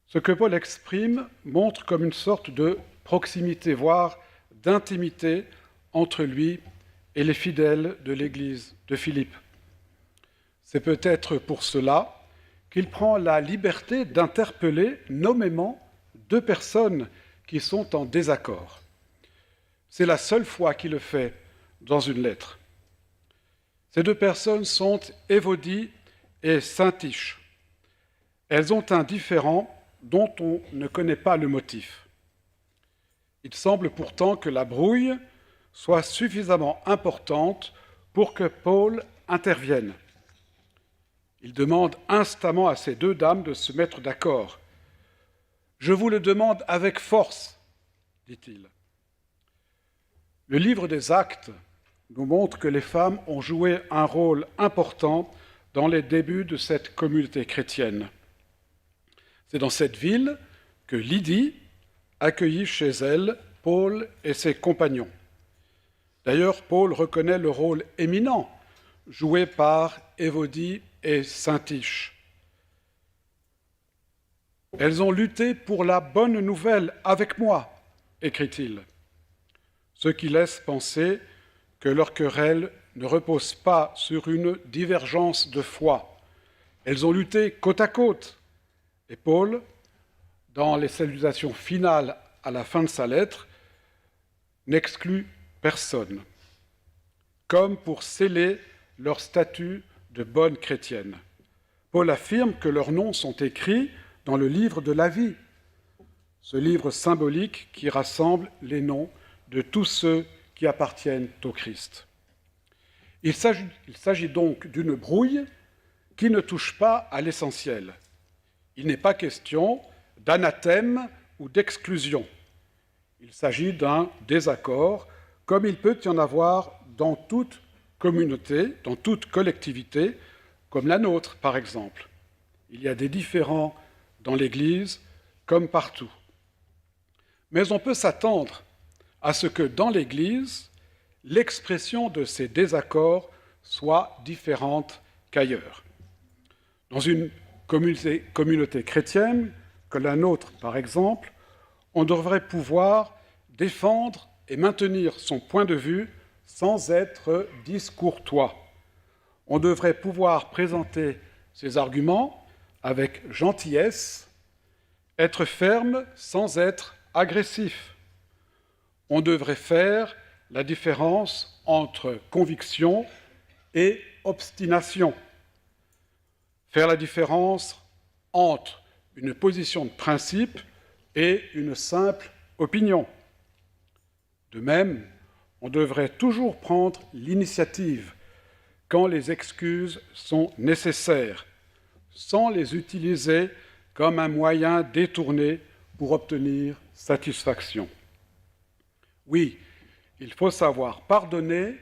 Ce que Paul exprime montre comme une sorte de proximité, voire d'intimité entre lui et les fidèles de l'Église de Philippe. C'est peut-être pour cela qu'il prend la liberté d'interpeller nommément deux personnes qui sont en désaccord. C'est la seule fois qu'il le fait dans une lettre. Ces deux personnes sont Évodie et Syntyche. Elles ont un différend dont on ne connaît pas le motif. Il semble pourtant que la brouille soit suffisamment importante pour que Paul intervienne. Il demande instamment à ces deux dames de se mettre d'accord. « Je vous le demande avec force, dit-il. » Le livre des Actes nous montre que les femmes ont joué un rôle important dans les débuts de cette communauté chrétienne. C'est dans cette ville que Lydie accueillit chez elle Paul et ses compagnons. D'ailleurs, Paul reconnaît le rôle éminent joué par Évodie et Syntyche. « Elles ont lutté pour la bonne nouvelle avec moi, écrit-il, ce qui laisse penser que leur querelle ne repose pas sur une divergence de foi. Elles ont lutté côte à côte. Et Paul, dans les salutations finales à la fin de sa lettre, n'exclut personne, comme pour sceller leur statut de bonnes chrétiennes. Paul affirme que leurs noms sont écrits dans le livre de la vie, ce livre symbolique qui rassemble les noms de tous ceux qui appartiennent au Christ. Il s'agit donc d'une brouille qui ne touche pas à l'essentiel. Il n'est pas question d'anathème ou d'exclusion. Il s'agit d'un désaccord, comme il peut y en avoir dans toute communauté, dans toute collectivité, comme la nôtre, par exemple. Il y a des différends dans l'Église, comme partout. Mais on peut s'attendre à ce que dans l'Église, l'expression de ces désaccords soit différente qu'ailleurs. Dans une communauté chrétienne, que la nôtre par exemple, on devrait pouvoir défendre et maintenir son point de vue sans être discourtois. On devrait pouvoir présenter ses arguments avec gentillesse, être ferme sans être agressif. On devrait faire la différence entre conviction et obstination. Faire la différence entre une position de principe et une simple opinion. De même, on devrait toujours prendre l'initiative quand les excuses sont nécessaires, sans les utiliser comme un moyen détourné pour obtenir satisfaction. Oui, il faut savoir pardonner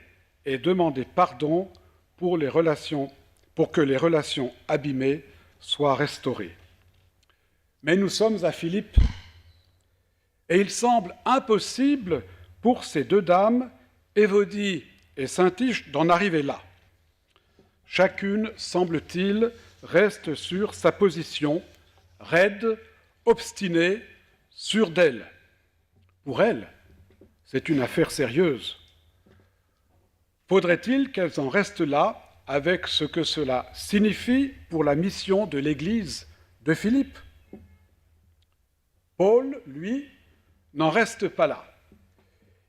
et demander pardon pour que les relations abîmées soient restaurées. Mais nous sommes à Philippe, et il semble impossible pour ces deux dames, Évodie et Syntyche, d'en arriver là. Chacune, semble-t-il, reste sur sa position, raide, obstinée, sûre d'elle. Pour elle, c'est une affaire sérieuse. Faudrait-il qu'elles en restent là avec ce que cela signifie pour la mission de l'Église de Philippe? Paul, lui, n'en reste pas là.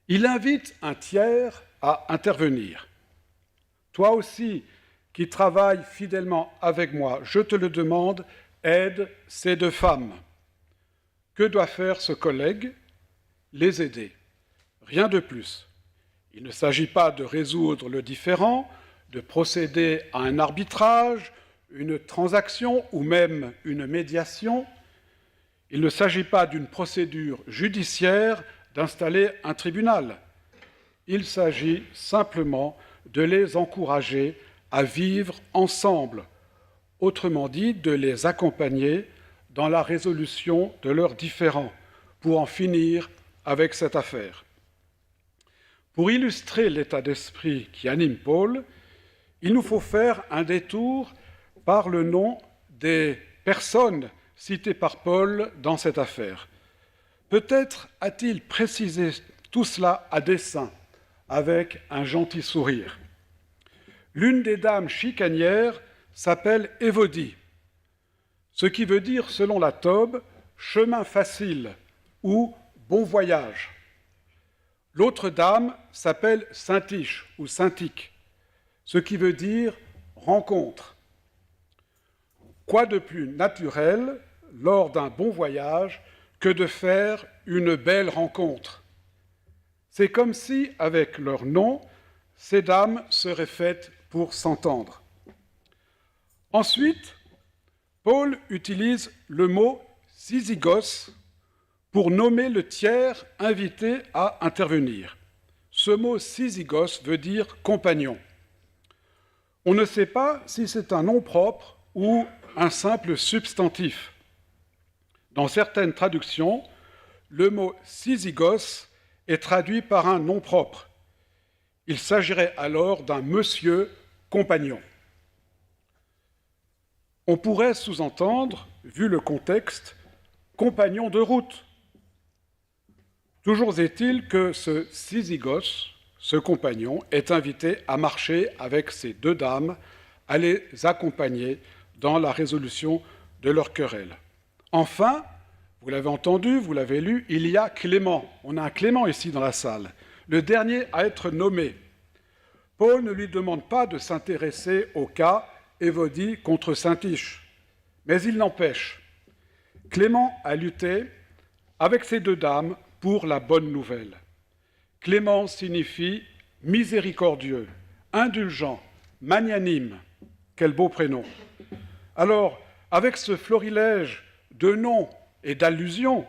Il invite un tiers à intervenir. Toi aussi, qui travailles fidèlement avec moi, je te le demande, aide ces deux femmes. Que doit faire ce collègue? Les aider. Rien de plus. Il ne s'agit pas de résoudre le différend, de procéder à un arbitrage, une transaction ou même une médiation. Il ne s'agit pas d'une procédure judiciaire d'installer un tribunal. Il s'agit simplement de les encourager à vivre ensemble, autrement dit, de les accompagner dans la résolution de leurs différends, pour en finir avec cette affaire. Pour illustrer l'état d'esprit qui anime Paul, il nous faut faire un détour par le nom des personnes citées par Paul dans cette affaire. Peut-être a-t-il précisé tout cela à dessein, avec un gentil sourire. L'une des dames chicanières s'appelle Évodie, ce qui veut dire, selon la Tobe, chemin facile ou bon voyage. L'autre dame s'appelle Syntyche ou Syntyche, ce qui veut dire rencontre. Quoi de plus naturel lors d'un bon voyage que de faire une belle rencontre? C'est comme si, avec leur nom, ces dames seraient faites pour s'entendre. Ensuite, Paul utilise le mot syzygos pour nommer le tiers invité à intervenir. Ce mot syzygos veut dire compagnon. On ne sait pas si c'est un nom propre ou un simple substantif. Dans certaines traductions, le mot syzygos est traduit par un nom propre. Il s'agirait alors d'un monsieur compagnon. On pourrait sous-entendre, vu le contexte, compagnon de route. Toujours est-il que ce syzygos, ce compagnon, est invité à marcher avec ces deux dames, à les accompagner dans la résolution de leur querelle. Enfin, vous l'avez entendu, vous l'avez lu, il y a Clément. On a un Clément ici dans la salle, le dernier à être nommé. Paul ne lui demande pas de s'intéresser au cas Évodie contre Syntyche, mais il n'empêche. Clément a lutté avec ces deux dames pour la bonne nouvelle. Clément signifie miséricordieux, indulgent, magnanime. Quel beau prénom. Alors, avec ce florilège de noms et d'allusions,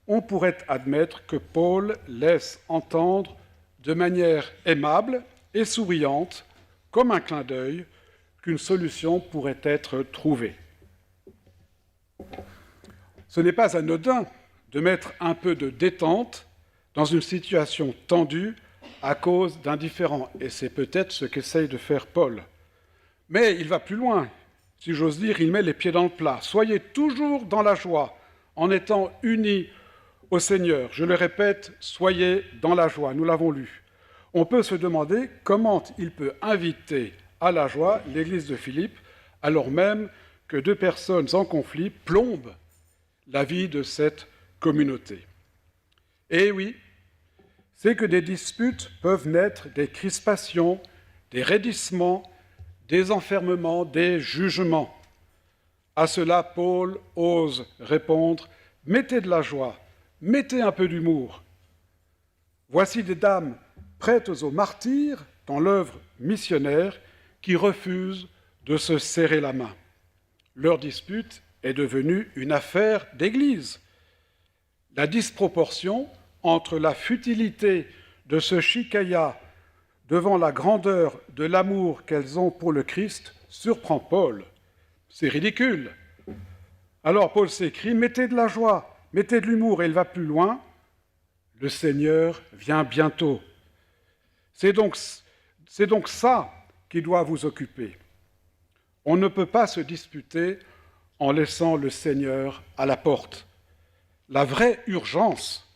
on pourrait admettre que Paul laisse entendre de manière aimable et souriante, comme un clin d'œil, qu'une solution pourrait être trouvée. Ce n'est pas anodin de mettre un peu de détente dans une situation tendue à cause d'un différend, et c'est peut-être ce qu'essaye de faire Paul. Mais il va plus loin, si j'ose dire, il met les pieds dans le plat. Soyez toujours dans la joie, en étant unis au Seigneur. Je le répète, soyez dans la joie, nous l'avons lu. On peut se demander comment il peut inviter à la joie l'église de Philippe, alors même que deux personnes en conflit plombent la vie de cette communauté. Et oui, c'est que des disputes peuvent naître des crispations, des raidissements, des enfermements, des jugements. À cela, Paul ose répondre « Mettez de la joie, mettez un peu d'humour. Voici des dames prêtes au martyre dans l'œuvre missionnaire qui refusent de se serrer la main. Leur dispute est devenue une affaire d'Église. La disproportion entre la futilité de ce chicaya devant la grandeur de l'amour qu'elles ont pour le Christ surprend Paul. C'est ridicule. Alors Paul s'écrie « Mettez de la joie, mettez de l'humour » et il va plus loin. Le Seigneur vient bientôt. C'est donc ça qui doit vous occuper. On ne peut pas se disputer en laissant le Seigneur à la porte. La vraie urgence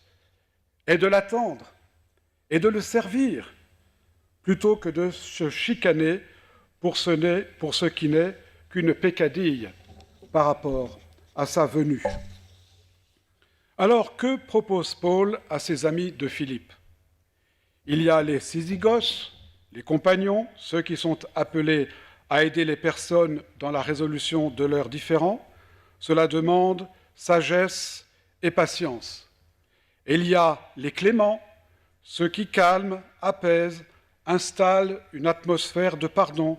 est de l'attendre et de le servir, plutôt que de se chicaner pour ce qui n'est qu'une peccadille par rapport à sa venue. Alors, que propose Paul à ses amis de Philippe? Il y a les syzygos, les compagnons, ceux qui sont appelés à aider les personnes dans la résolution de leurs différends. Cela demande sagesse et patience. Et il y a les cléments, ce qui calme, apaise, installe une atmosphère de pardon.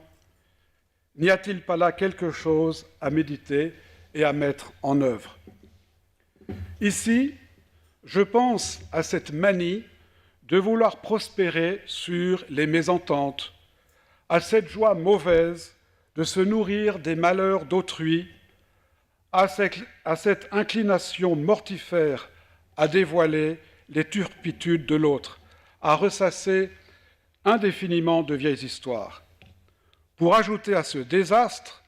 N'y a-t-il pas là quelque chose à méditer et à mettre en œuvre? Ici, je pense à cette manie de vouloir prospérer sur les mésententes, à cette joie mauvaise de se nourrir des malheurs d'autrui, à cette inclination mortifère à dévoiler les turpitudes de l'autre, à ressasser indéfiniment de vieilles histoires. Pour ajouter à ce désastre,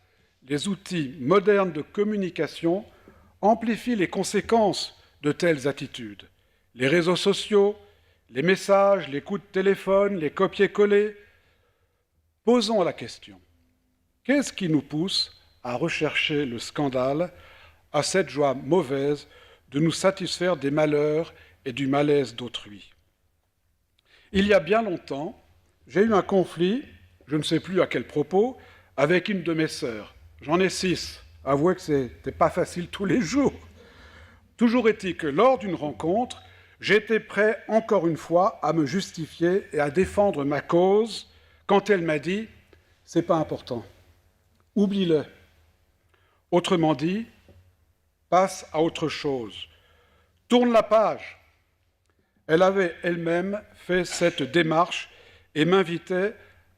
les outils modernes de communication amplifient les conséquences de telles attitudes. Les réseaux sociaux, les messages, les coups de téléphone, les copier-coller. Posons la question. Qu'est-ce qui nous pousse à rechercher le scandale, à cette joie mauvaise de nous satisfaire des malheurs et du malaise d'autrui? Il y a bien longtemps, j'ai eu un conflit, je ne sais plus à quel propos, avec une de mes sœurs. J'en ai 6. Avouez que ce n'était pas facile tous les jours. Toujours est-il que lors d'une rencontre, j'étais prêt encore une fois à me justifier et à défendre ma cause quand elle m'a dit « c'est pas important, oublie-le ». Autrement dit, passe à autre chose, tourne la page. Elle avait elle-même fait cette démarche et m'invitait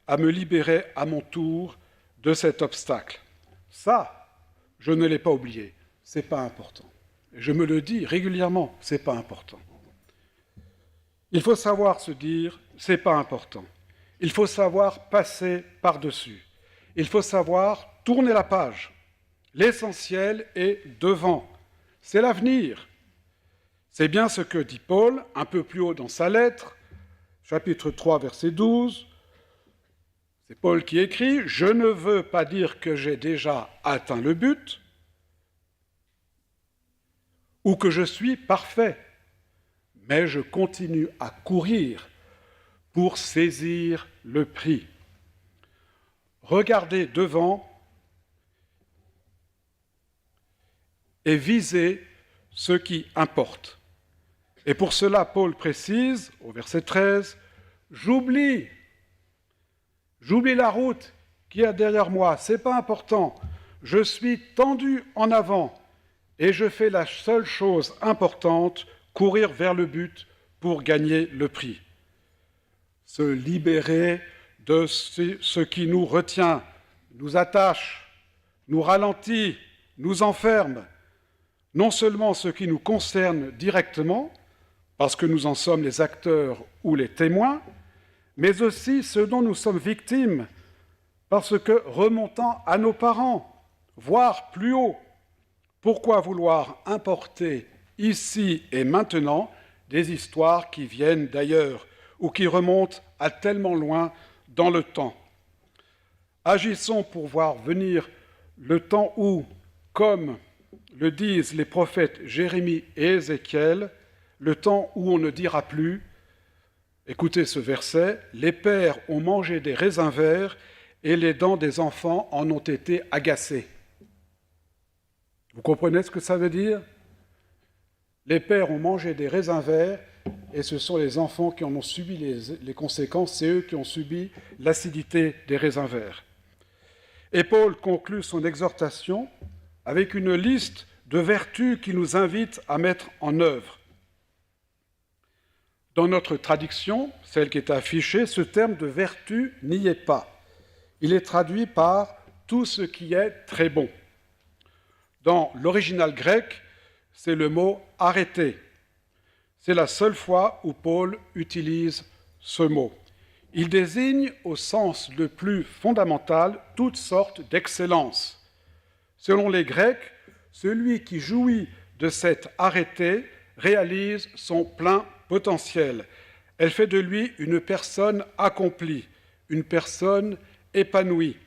à me libérer à mon tour de cet obstacle. Ça, je ne l'ai pas oublié, c'est pas important. Et je me le dis régulièrement, c'est pas important. Il faut savoir se dire, c'est pas important. Il faut savoir passer par-dessus. Il faut savoir tourner la page. L'essentiel est devant. C'est l'avenir. C'est bien ce que dit Paul un peu plus haut dans sa lettre, chapitre 3, verset 12. C'est Paul qui écrit « Je ne veux pas dire que j'ai déjà atteint le but ou que je suis parfait, mais je continue à courir pour saisir le prix. » Regardez devant et visez ce qui importe. Et pour cela, Paul précise, au verset 13, « J'oublie la route qui est derrière moi, c'est pas important. Je suis tendu en avant et je fais la seule chose importante, courir vers le but pour gagner le prix. » Se libérer de ce qui nous retient, nous attache, nous ralentit, nous enferme. Non seulement ce qui nous concerne directement, parce que nous en sommes les acteurs ou les témoins, mais aussi ce dont nous sommes victimes, parce que remontant à nos parents, voire plus haut, pourquoi vouloir importer ici et maintenant des histoires qui viennent d'ailleurs ou qui remontent à tellement loin dans le temps? Agissons pour voir venir le temps où, comme le disent les prophètes Jérémie et Ézéchiel, le temps où on ne dira plus, écoutez ce verset, « Les pères ont mangé des raisins verts et les dents des enfants en ont été agacées. » Vous comprenez ce que ça veut dire? Les pères ont mangé des raisins verts et ce sont les enfants qui en ont subi les conséquences, c'est eux qui ont subi l'acidité des raisins verts. Et Paul conclut son exhortation avec une liste de vertus qui nous invite à mettre en œuvre. Dans notre traduction, celle qui est affichée, ce terme de vertu n'y est pas. Il est traduit par « tout ce qui est très bon ». Dans l'original grec, c'est le mot « arrêter ». C'est la seule fois où Paul utilise ce mot. Il désigne au sens le plus fondamental toutes sortes d'excellence. Selon les Grecs, celui qui jouit de cet arrêté réalise son plein potentiel. Elle fait de lui une personne accomplie, une personne épanouie,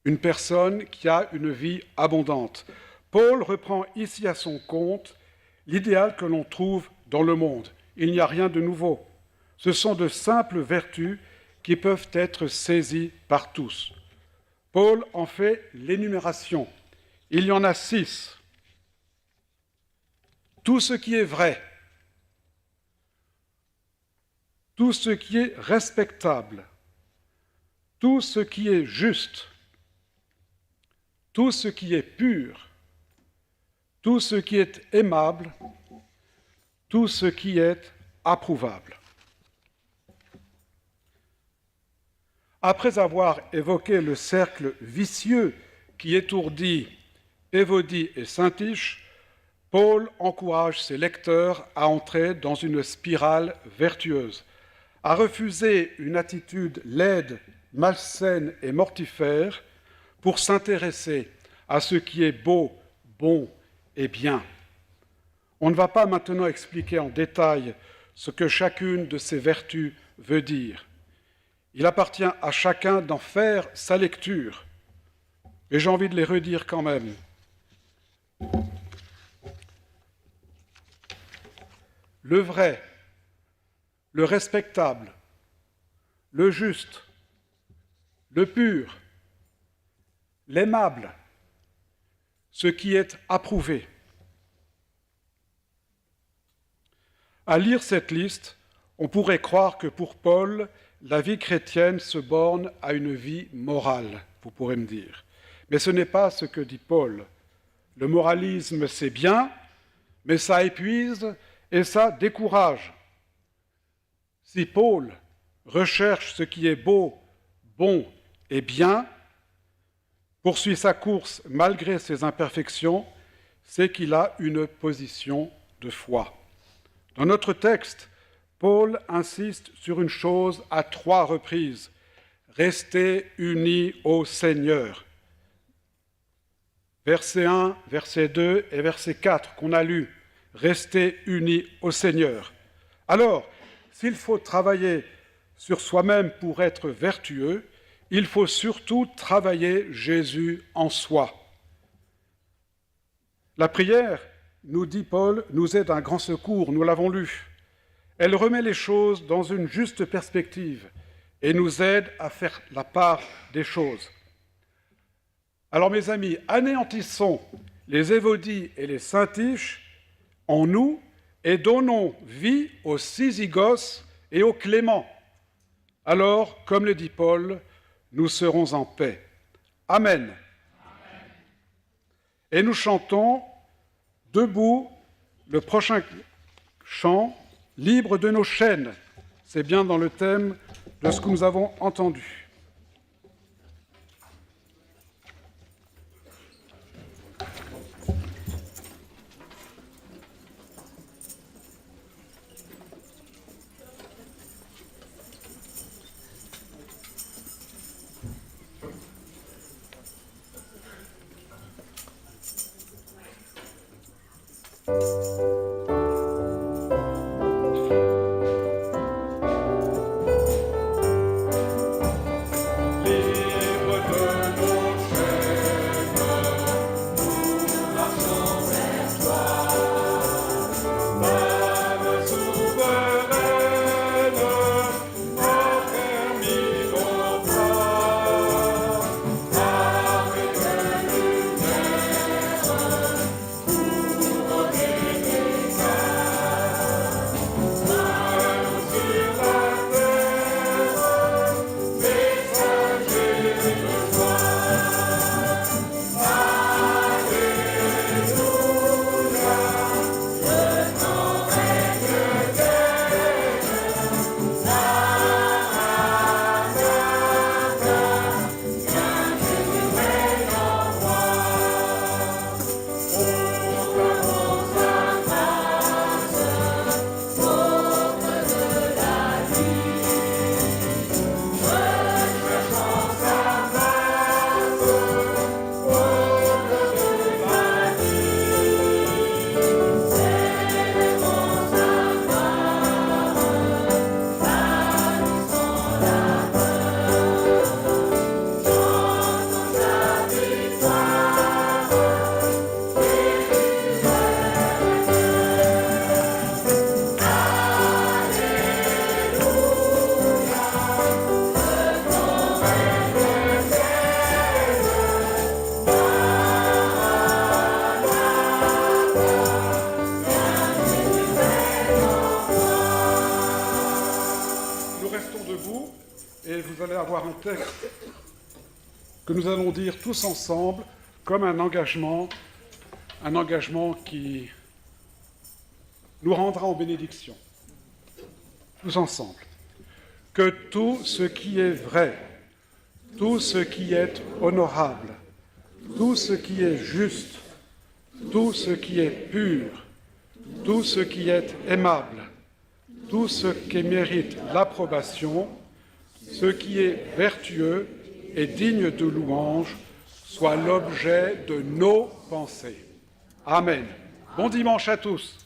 une personne qui a une vie abondante. Paul reprend ici à son compte l'idéal que l'on trouve dans le monde. Il n'y a rien de nouveau. Ce sont de simples vertus qui peuvent être saisies par tous. Paul en fait l'énumération. Il y en a 6. Tout ce qui est vrai, tout ce qui est respectable, tout ce qui est juste, tout ce qui est pur, tout ce qui est aimable, tout ce qui est approuvable. Après avoir évoqué le cercle vicieux qui étourdit Évodie et Syntyche, Paul encourage ses lecteurs à entrer dans une spirale vertueuse, à refuser une attitude laide, malsaine et mortifère pour s'intéresser à ce qui est beau, bon et bien. On ne va pas maintenant expliquer en détail ce que chacune de ces vertus veut dire. Il appartient à chacun d'en faire sa lecture. Et j'ai envie de les redire quand même. Le vrai, le respectable, le juste, le pur, l'aimable, ce qui est approuvé. À lire cette liste, on pourrait croire que pour Paul, la vie chrétienne se borne à une vie morale, vous pourrez me dire. Mais ce n'est pas ce que dit Paul. Le moralisme, c'est bien, mais ça épuise et ça décourage. Si Paul recherche ce qui est beau, bon et bien, poursuit sa course malgré ses imperfections, c'est qu'il a une position de foi. Dans notre texte, Paul insiste sur une chose à 3 reprises. Restez unis au Seigneur. Verset 1, verset 2 et verset 4 qu'on a lu. Restez unis au Seigneur. Alors, s'il faut travailler sur soi-même pour être vertueux, il faut surtout travailler Jésus en soi. La prière, nous dit Paul, nous est d'un grand secours, nous l'avons lu. Elle remet les choses dans une juste perspective et nous aide à faire la part des choses. Alors mes amis, anéantissons les évodies et les syntyches en nous et donnons vie aux syzygos et aux cléments. Alors, comme le dit Paul, nous serons en paix. Amen. Amen. Et nous chantons debout le prochain chant, libre de nos chaînes. C'est bien dans le thème de ce que nous avons entendu. avoir un texte que nous allons dire tous ensemble comme un engagement qui nous rendra en bénédiction. Tous ensemble. Que tout ce qui est vrai, tout ce qui est honorable, tout ce qui est juste, tout ce qui est pur, tout ce qui est aimable, tout ce qui mérite l'approbation, ce qui est vertueux et digne de louange, soit l'objet de nos pensées. Amen. Bon dimanche à tous.